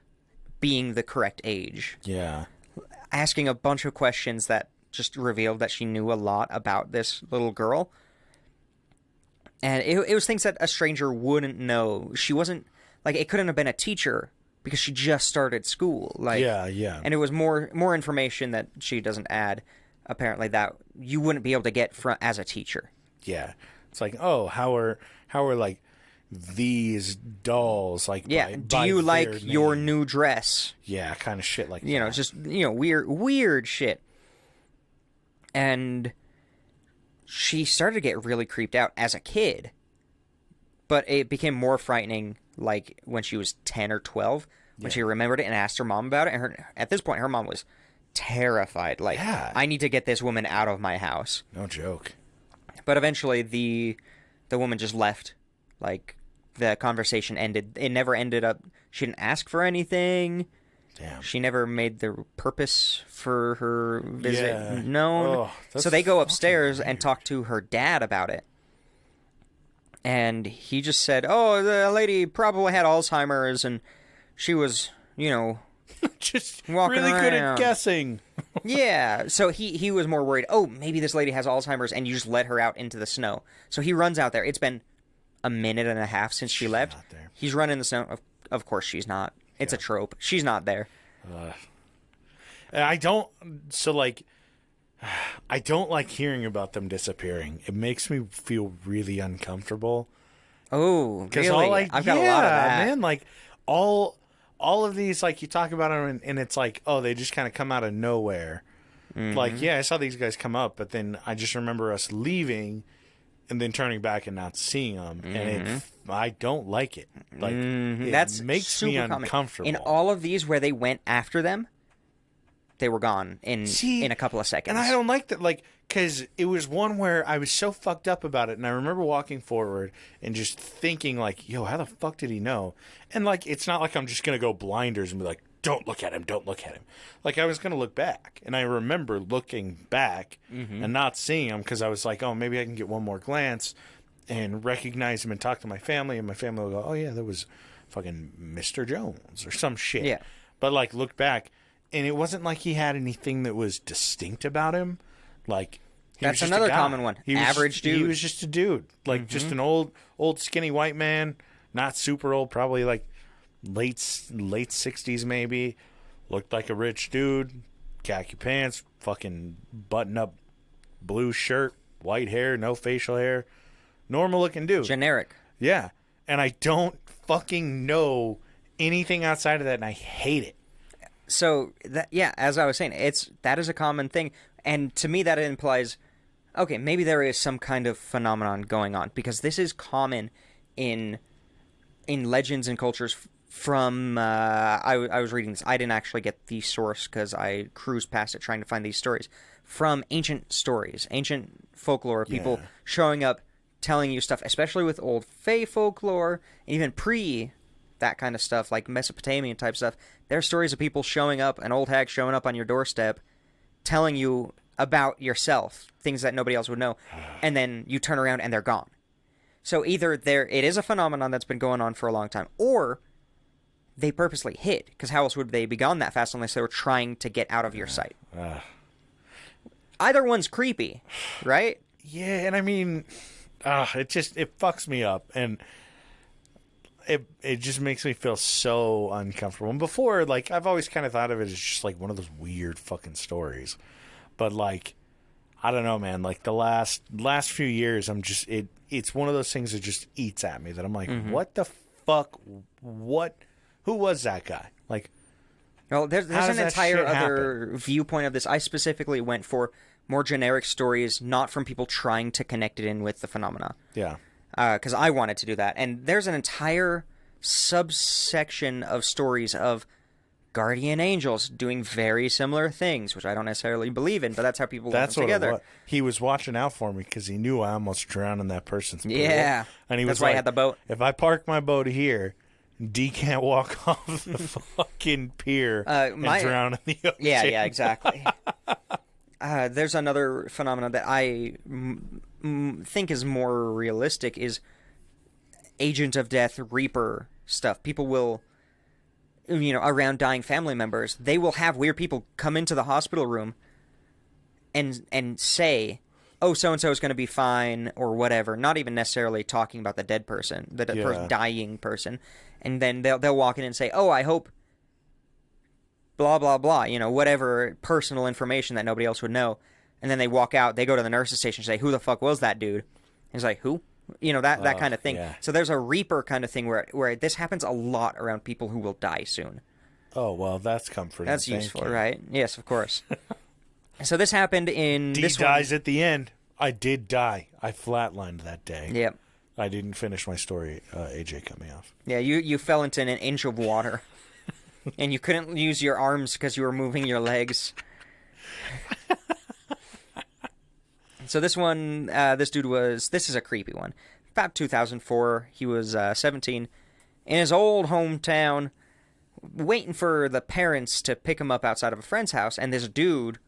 Being the correct age. Yeah. Asking a bunch of questions that just revealed that she knew a lot about this little girl. And it was things that a stranger wouldn't know. She wasn't, like, it couldn't have been a teacher because she just started school. Like, Yeah. And it was more information that she doesn't add, apparently, that you wouldn't be able to get as a teacher. Yeah. It's like, oh, how are like these dolls like? Yeah. Do you like name? your new dress? Yeah, kind of shit like that. Just weird shit. And she started to get really creeped out as a kid, but it became more frightening like when she was 10 or 12 when she remembered it and asked her mom about it. And at this point, her mom was terrified. Like, I need to get this woman out of my house. No joke. But eventually, the woman just left. Like, the conversation ended. It never ended up. She didn't ask for anything. Damn. She never made the purpose for her visit known. Oh, so they go upstairs and talk to her dad about it. And he just said, "Oh, the lady probably had Alzheimer's and she was, just walking really good at around." guessing. Yeah. So he was more worried, "Oh, maybe this lady has Alzheimer's and you just let her out into the snow." So he runs out there. It's been a minute and a half since she left. Not there. He's running the snow. Of course she's not. It's a trope. She's not there. I don't like hearing about them disappearing. It makes me feel really uncomfortable. Oh, really? I've got a lot of that. Man, like all of these, like you talk about them and it's like, oh, they just kind of come out of nowhere. Mm-hmm. Like, yeah, I saw these guys come up, but then I just remember us leaving and then turning back and not seeing them. Mm-hmm. And I don't like it. Like, it makes me uncomfortable. In all of these where they went after them, they were gone in a couple of seconds. And I don't like that, like, because it was one where I was so fucked up about it, and I remember walking forward and just thinking, like, yo, how the fuck did he know? And, like, it's not like I'm just going to go blinders and be like, don't look at him. Like, I was going to look back, and I remember looking back and not seeing him because I was like, oh, maybe I can get one more glance and recognize him and talk to my family, and my family will go, oh, yeah, that was fucking Mr. Jones or some shit. Yeah. But, like, look back, And it wasn't like he had anything that was distinct about him. Like, that's another common one. Average dude. He was just a dude. Like, just an old skinny white man. Not super old. Probably, like, late 60s, maybe. Looked like a rich dude. Khaki pants. Fucking button-up blue shirt. White hair. No facial hair. Normal-looking dude. Generic. Yeah. And I don't fucking know anything outside of that, and I hate it. So, as I was saying, that is a common thing. And to me, that implies, okay, maybe there is some kind of phenomenon going on. Because this is common in legends and cultures from... I was reading this. I didn't actually get the source because I cruised past it trying to find these stories. From ancient stories, ancient folklore, people showing up, telling you stuff, especially with old Fae folklore, even that kind of stuff, like Mesopotamian type stuff. There are stories of people showing up, an old hag showing up on your doorstep, telling you about yourself, things that nobody else would know, and then you turn around and they're gone. So either it is a phenomenon that's been going on for a long time, or they purposely hid, because how else would they be gone that fast unless they were trying to get out of your sight? Either one's creepy, right? Yeah, and I mean, it fucks me up, and it just makes me feel so uncomfortable. And before, like, I've always kind of thought of it as just like one of those weird fucking stories. But like, I don't know, man. Like the last few years, I'm just it's one of those things that just eats at me. That I'm like, what the fuck? Who was that guy? Like, well, there's an entire other viewpoint of this. I specifically went for more generic stories, not from people trying to connect it in with the phenomena. Yeah. Because I wanted to do that. And there's an entire subsection of stories of guardian angels doing very similar things, which I don't necessarily believe in, but that's how people put them together. He was watching out for me because he knew I almost drowned in that person's pool. Yeah. And he was that's why I had the boat. If I park my boat here, D can't walk off the fucking pier and drown in the ocean. Yeah, exactly. There's another phenomenon that I think is more realistic is Agent of Death, Reaper stuff. People will, around dying family members, they will have weird people come into the hospital room and say, oh, so-and-so is going to be fine or whatever, not even necessarily talking about the dead person, the dying person. And then they'll walk in and say, oh, I hope blah, blah, blah, whatever personal information that nobody else would know. And then they walk out, they go to the nurse's station and say, who the fuck was that dude? And he's like, who? That kind of thing. Yeah. So there's a Reaper kind of thing where this happens a lot around people who will die soon. Oh, well, that's comforting. That's useful, right? Yes, of course. So this happened in this one. D dies at the end. I did die. I flatlined that day. Yep. I didn't finish my story. AJ cut me off. Yeah, you fell into an inch of water. And you couldn't use your arms because you were moving your legs. So this one, this is a creepy one. About 2004, he was 17, in his old hometown, waiting for the parents to pick him up outside of a friend's house, and this dude,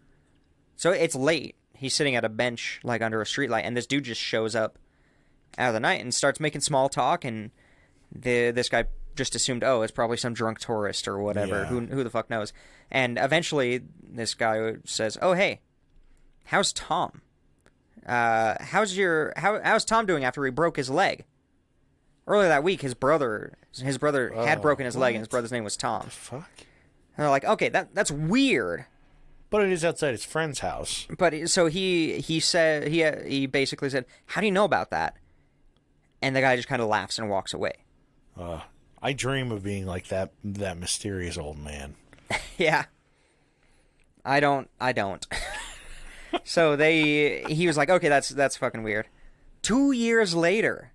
so it's late, he's sitting at a bench, like under a streetlight, and this dude just shows up out of the night and starts making small talk, and this guy just assumed, oh, it's probably some drunk tourist or whatever, Yeah. who the fuck knows, and eventually, this guy says, oh, hey, how's Tom? How's Tom doing after he broke his leg? Earlier that week, his brother had broken his leg, and his brother's name was Tom. Fuck. And they're like, okay, that's weird. But it is outside his friend's house. But so he said he basically said, how do you know about that? And the guy just kind of laughs and walks away. I dream of being like that mysterious old man. Yeah. I don't. So he was like, okay, that's fucking weird. 2 years later,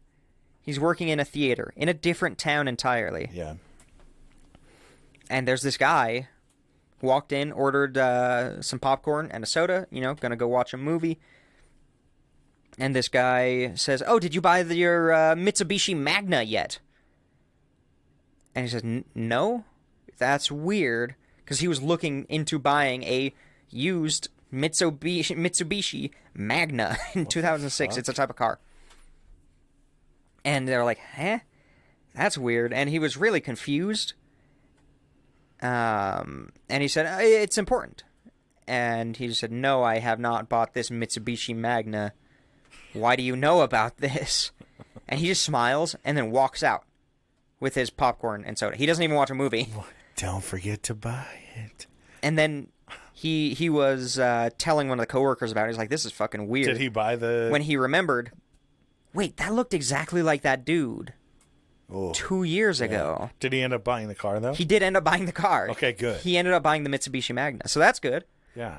he's working in a theater in a different town entirely. Yeah. And there's this guy who walked in, ordered some popcorn and a soda, gonna go watch a movie. And this guy says, oh, did you buy your Mitsubishi Magna yet? And he says, no, that's weird, because he was looking into buying a used Mitsubishi Magna in 2006. It's a type of car. And they're like, huh? That's weird. And he was really confused. And he said, it's important. And he said, no, I have not bought this Mitsubishi Magna. Why do you know about this? And he just smiles and then walks out with his popcorn and soda. He doesn't even watch a movie. Don't forget to buy it. And then he was telling one of the coworkers about it. He's like, this is fucking weird. Did he buy the... When he remembered, wait, that looked exactly like that dude 2 years ago. Did he end up buying the car, though? He did end up buying the car. Okay, good. He ended up buying the Mitsubishi Magna. So that's good. Yeah.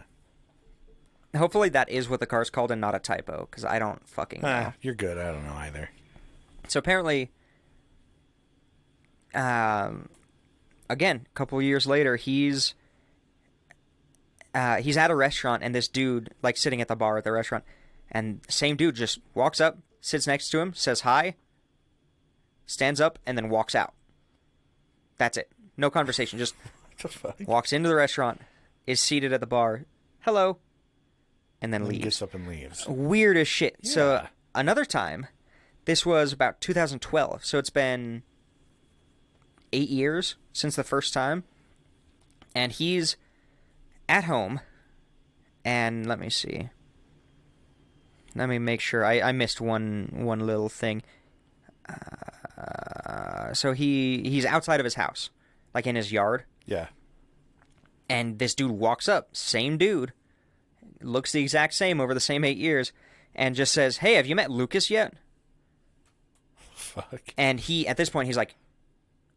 Hopefully that is what the car's called and not a typo, because I don't fucking know. You're good. I don't know either. So apparently, again, a couple of years later, he's at a restaurant, and this dude, like, sitting at the bar at the restaurant, and the same dude just walks up, sits next to him, says hi, stands up, and then walks out. That's it. No conversation. Just What the fuck? walks into the restaurant, is seated at the bar, hello, and then leaves. Gets up and leaves. Weird as shit. Yeah. So another time, this was about 2012, so it's been 8 years since the first time, and he's at home, and let me see. Let me make sure. I missed one little thing. So he's outside of his house, like in his yard, Yeah. and this dude walks up, same dude, looks the exact same over the same 8 years, and just says, hey, have you met Lucas yet? Fuck. And he, at this point, he's like,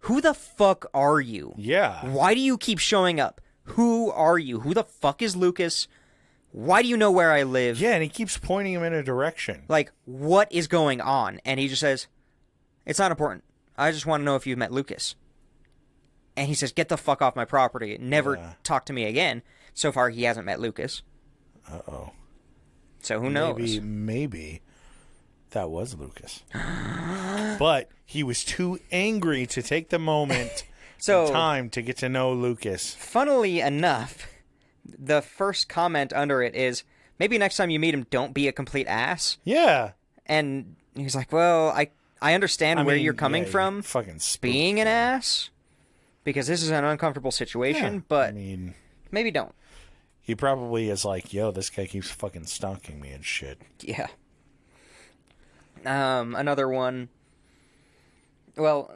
who the fuck are you? Yeah. Why do you keep showing up? Who are you? Who the fuck is Lucas? Why do you know where I live? Yeah, and he keeps pointing him in a direction. Like, what is going on? And he just says, it's not important. I just want to know if you've met Lucas. And he says, get the fuck off my property. Never talk to me again. So far, he hasn't met Lucas. Uh-oh. So who knows? Maybe that was Lucas. But he was too angry to take the moment So, time to get to know Lucas. funnily enough, the first comment under it is, maybe next time you meet him, don't be a complete ass. Yeah. And he's like, well, I understand where you're coming from, fucking being an ass, because this is an uncomfortable situation, but I mean, maybe don't. he probably is like, yo, this guy keeps fucking stalking me and shit. Yeah. Another one. Well,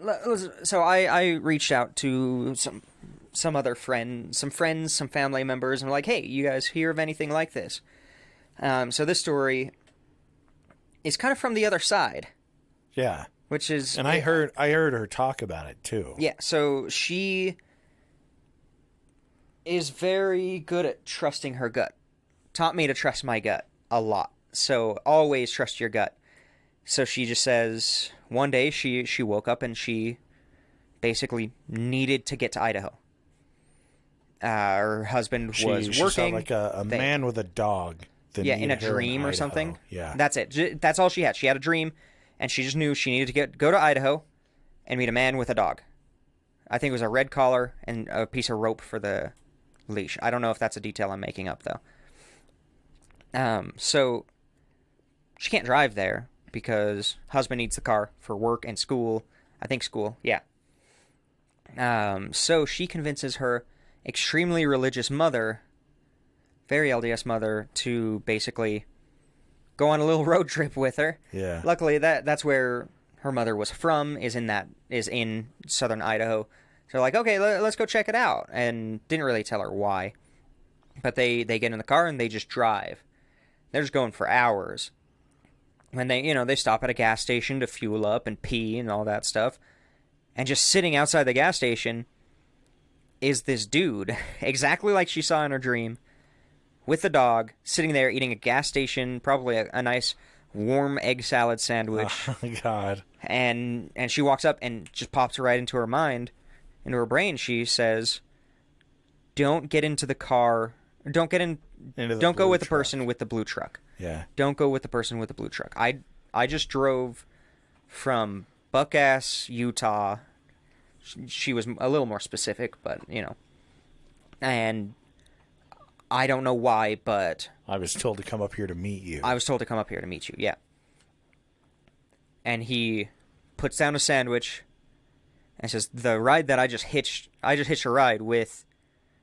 so I reached out to some other friends, some family members, and I'm like, hey, you guys hear of anything like this? So this story is kind of from the other side. Yeah. Which is... And I heard her talk about it, too. Yeah, so she is very good at trusting her gut. Taught me to trust my gut a lot. So always trust your gut. So she just says, one day she woke up and she basically needed to get to Idaho. Her husband was working. She saw like a man with a dog. Yeah, in a dream or something. Yeah. That's it. That's all she had. She had a dream, and she just knew she needed to go to Idaho and meet a man with a dog. I think it was a red collar and a piece of rope for the leash. I don't know if that's a detail I'm making up, though. So she can't drive there because husband needs the car for work and school. I think school, yeah. So she convinces her extremely religious mother, very LDS mother, to basically go on a little road trip with her. Yeah. Luckily, that's where her mother was from, is in southern Idaho. So like, okay, let's go check it out. And didn't really tell her why. But they get in the car and they just drive. They're just going for hours. When they stop at a gas station to fuel up and pee and all that stuff. And just sitting outside the gas station is this dude, exactly like she saw in her dream, with the dog, sitting there eating a gas station, probably a nice warm egg salad sandwich. Oh, my God. And she walks up and just pops right into her mind, into her brain. She says, don't get into the car. Don't go with the person with the blue truck. Yeah. Don't go with the person with the blue truck. I just drove from Buckass, Utah. She was a little more specific, but, and I don't know why, but... I was told to come up here to meet you. I was told to come up here to meet you, yeah. And he puts down a sandwich And it says, the ride that I just hitched a ride with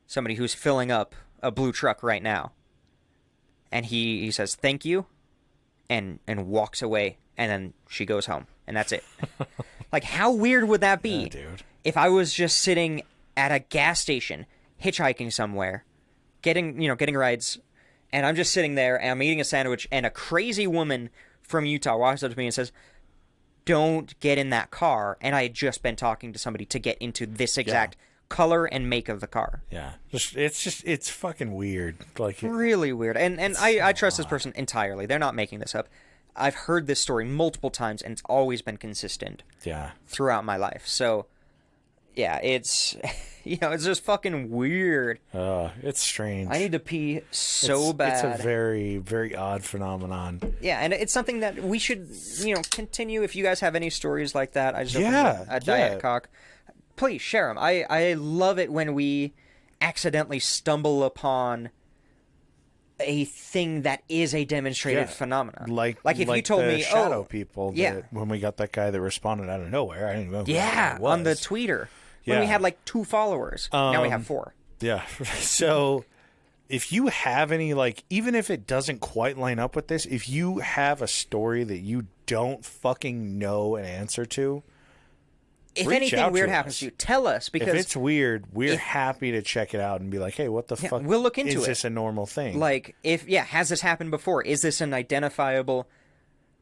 somebody who's filling up a blue truck right now. And he says, thank you, and walks away, and then she goes home, and that's it. Like, how weird would that be dude. if I was just sitting at a gas station, hitchhiking somewhere, getting rides, and I'm just sitting there, and I'm eating a sandwich, and a crazy woman from Utah walks up to me and says, don't get in that car, and I had just been talking to somebody to get into this exact color and make of the car. Yeah. It's fucking weird. Like, really weird. And I trust this person entirely. They're not making this up. I've heard this story multiple times, and it's always been consistent. Yeah. Throughout my life. So, yeah, it's it's just fucking weird. It's strange. I need to pee so bad. It's a very, very odd phenomenon. Yeah, and it's something that we should, continue. If you guys have any stories like that, I just opened a Diet Cock. Please share them. I love it when we accidentally stumble upon a thing that is a demonstrated phenomenon. Like if you told me, shadow people. That when we got that guy that responded out of nowhere, I didn't know who that was. On the tweeter. When we had like 2 followers. Now we have 4. Yeah. So if you have any, like, even if it doesn't quite line up with this, if you have a story that you don't fucking know an answer to, if anything weird happens to you, tell us. Because if it's weird, we're happy to check it out and be like, hey, what the fuck? We'll look into it. Is this a normal thing? Like, has this happened before? Is this an identifiable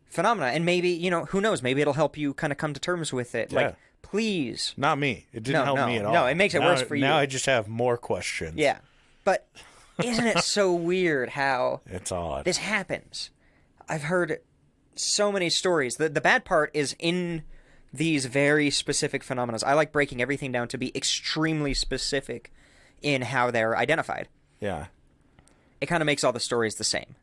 phenomena? And maybe, who knows? Maybe it'll help you kind of come to terms with it. Like, please. Not me. It didn't help me at all. No, it makes it worse for you. Now I just have more questions. Yeah. But isn't it so weird how it's odd. This happens? I've heard so many stories. The bad part is in these very specific phenomena. I like breaking everything down to be extremely specific in how they're identified. Yeah. It kind of makes all the stories the same.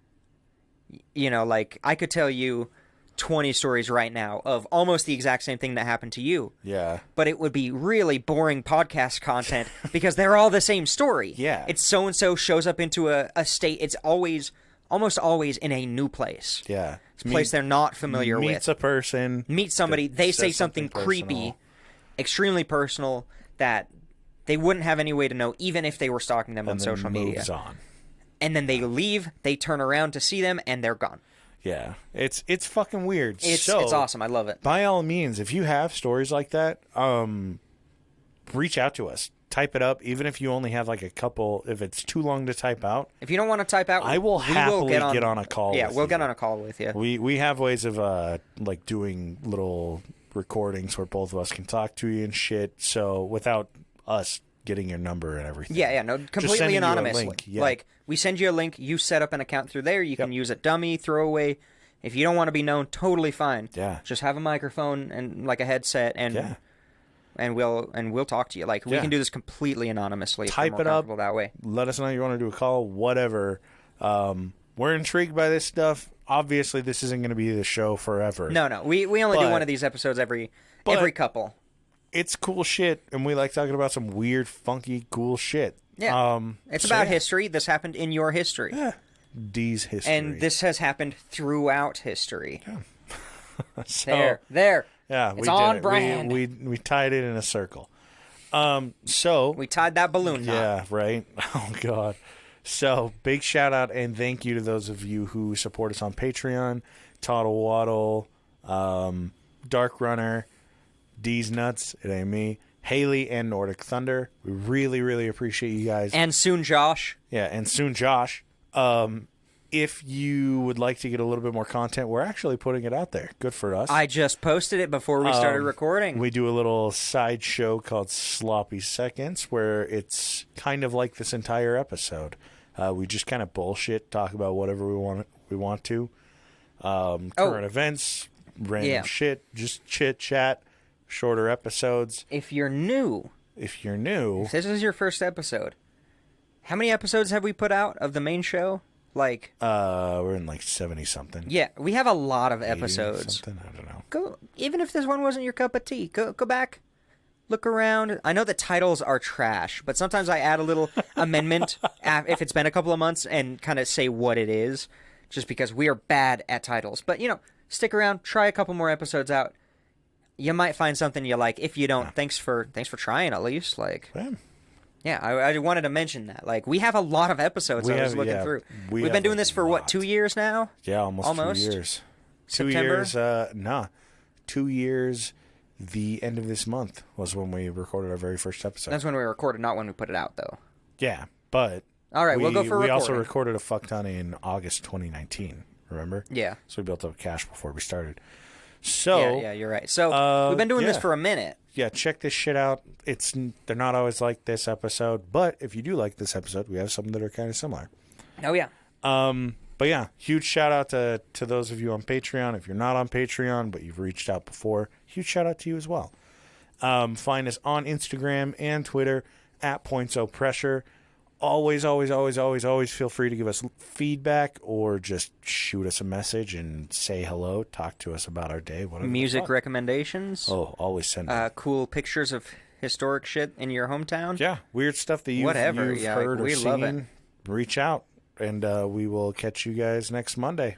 Like, I could tell you 20 stories right now of almost the exact same thing that happened to you. Yeah. But it would be really boring podcast content because they're all the same story. Yeah. It's so-and-so shows up into a state. It's almost always in a new place. Yeah. It's a place they're not familiar with. Meets a person. Meet somebody. They say something creepy, extremely personal, that they wouldn't have any way to know, even if they were stalking them on social media. Moves on. And then they leave, they turn around to see them, and they're gone. Yeah. It's fucking weird. It's awesome. I love it. By all means, if you have stories like that, reach out to us. Type it up, even if you only have like a couple. If it's too long to type out, if you don't want to type out, I will happily get on a call. Yeah, we'll get on a call with you. We have ways of like doing little recordings where both of us can talk to you and shit. So without us getting your number and everything. Yeah, no, completely anonymously. Yeah. Like, we send you a link, you set up an account through there. You can use a dummy, throwaway. If you don't want to be known, totally fine. Yeah, just have a microphone and like a headset and. And we'll talk to you. Like, we can do this completely anonymously. Type if we're more comfortable that way. Let us know you want to do a call, whatever. We're intrigued by this stuff. Obviously, this isn't going to be the show forever. No. We only do one of these episodes every couple. It's cool shit, and we like talking about some weird, funky, cool shit. Yeah. It's about history. This happened in your history. Yeah. D's history. And this has happened throughout history. Yeah. There. Yeah, it's on brand. We tied it in a circle. So we tied that balloon knot. Yeah, right. Oh God. So big shout out and thank you to those of you who support us on Patreon. Toddle Waddle, Dark Runner, D's Nuts, it ain't me, Haley, and Nordic Thunder. We really, really appreciate you guys. And soon Josh. Yeah, and soon Josh. If you would like to get a little bit more content, we're actually putting it out there. Good for us. I just posted it before we started recording. We do a little side show called Sloppy Seconds, where it's kind of like this entire episode. We just kind of bullshit, talk about whatever we want to. Current events, random shit, just chit chat, shorter episodes. If you're new, if this is your first episode, how many episodes have we put out of the main show? Like, we're in like 70 something. Yeah, we have a lot of episodes. Something, I don't know. Go, even if this one wasn't your cup of tea, go back, look around. I know the titles are trash, but sometimes I add a little amendment if it's been a couple of months and kind of say what it is, just because we are bad at titles. But stick around, try a couple more episodes out. you might find something you like. If you don't, thanks for trying at least. Like, yeah, I wanted to mention that. Like, we have a lot of episodes. I was looking through. We've been doing this for what, 2 years now? Yeah, almost 2 years. September? 2 years. 2 years. The end of this month was when we recorded our very first episode. That's when we recorded, not when we put it out, though. Yeah, but all right, we'll go for recording. We also recorded a fuck ton in August 2019. Remember? Yeah. So we built up cash before we started. So yeah, you're right. So we've been doing this for a minute. Yeah, check this shit out. They're not always like this episode, but if you do like this episode, we have some that are kind of similar. Oh yeah. But yeah, huge shout out to those of you on Patreon. If you're not on Patreon, but you've reached out before, huge shout out to you as well. Find us on Instagram and Twitter at PointsOPressure. Always feel free to give us feedback or just shoot us a message and say hello. Talk to us about our day. Whatever. Music recommendations. Oh, always send them. Cool pictures of historic shit in your hometown. Yeah, weird stuff that you've heard or seen. Reach out, and we will catch you guys next Monday.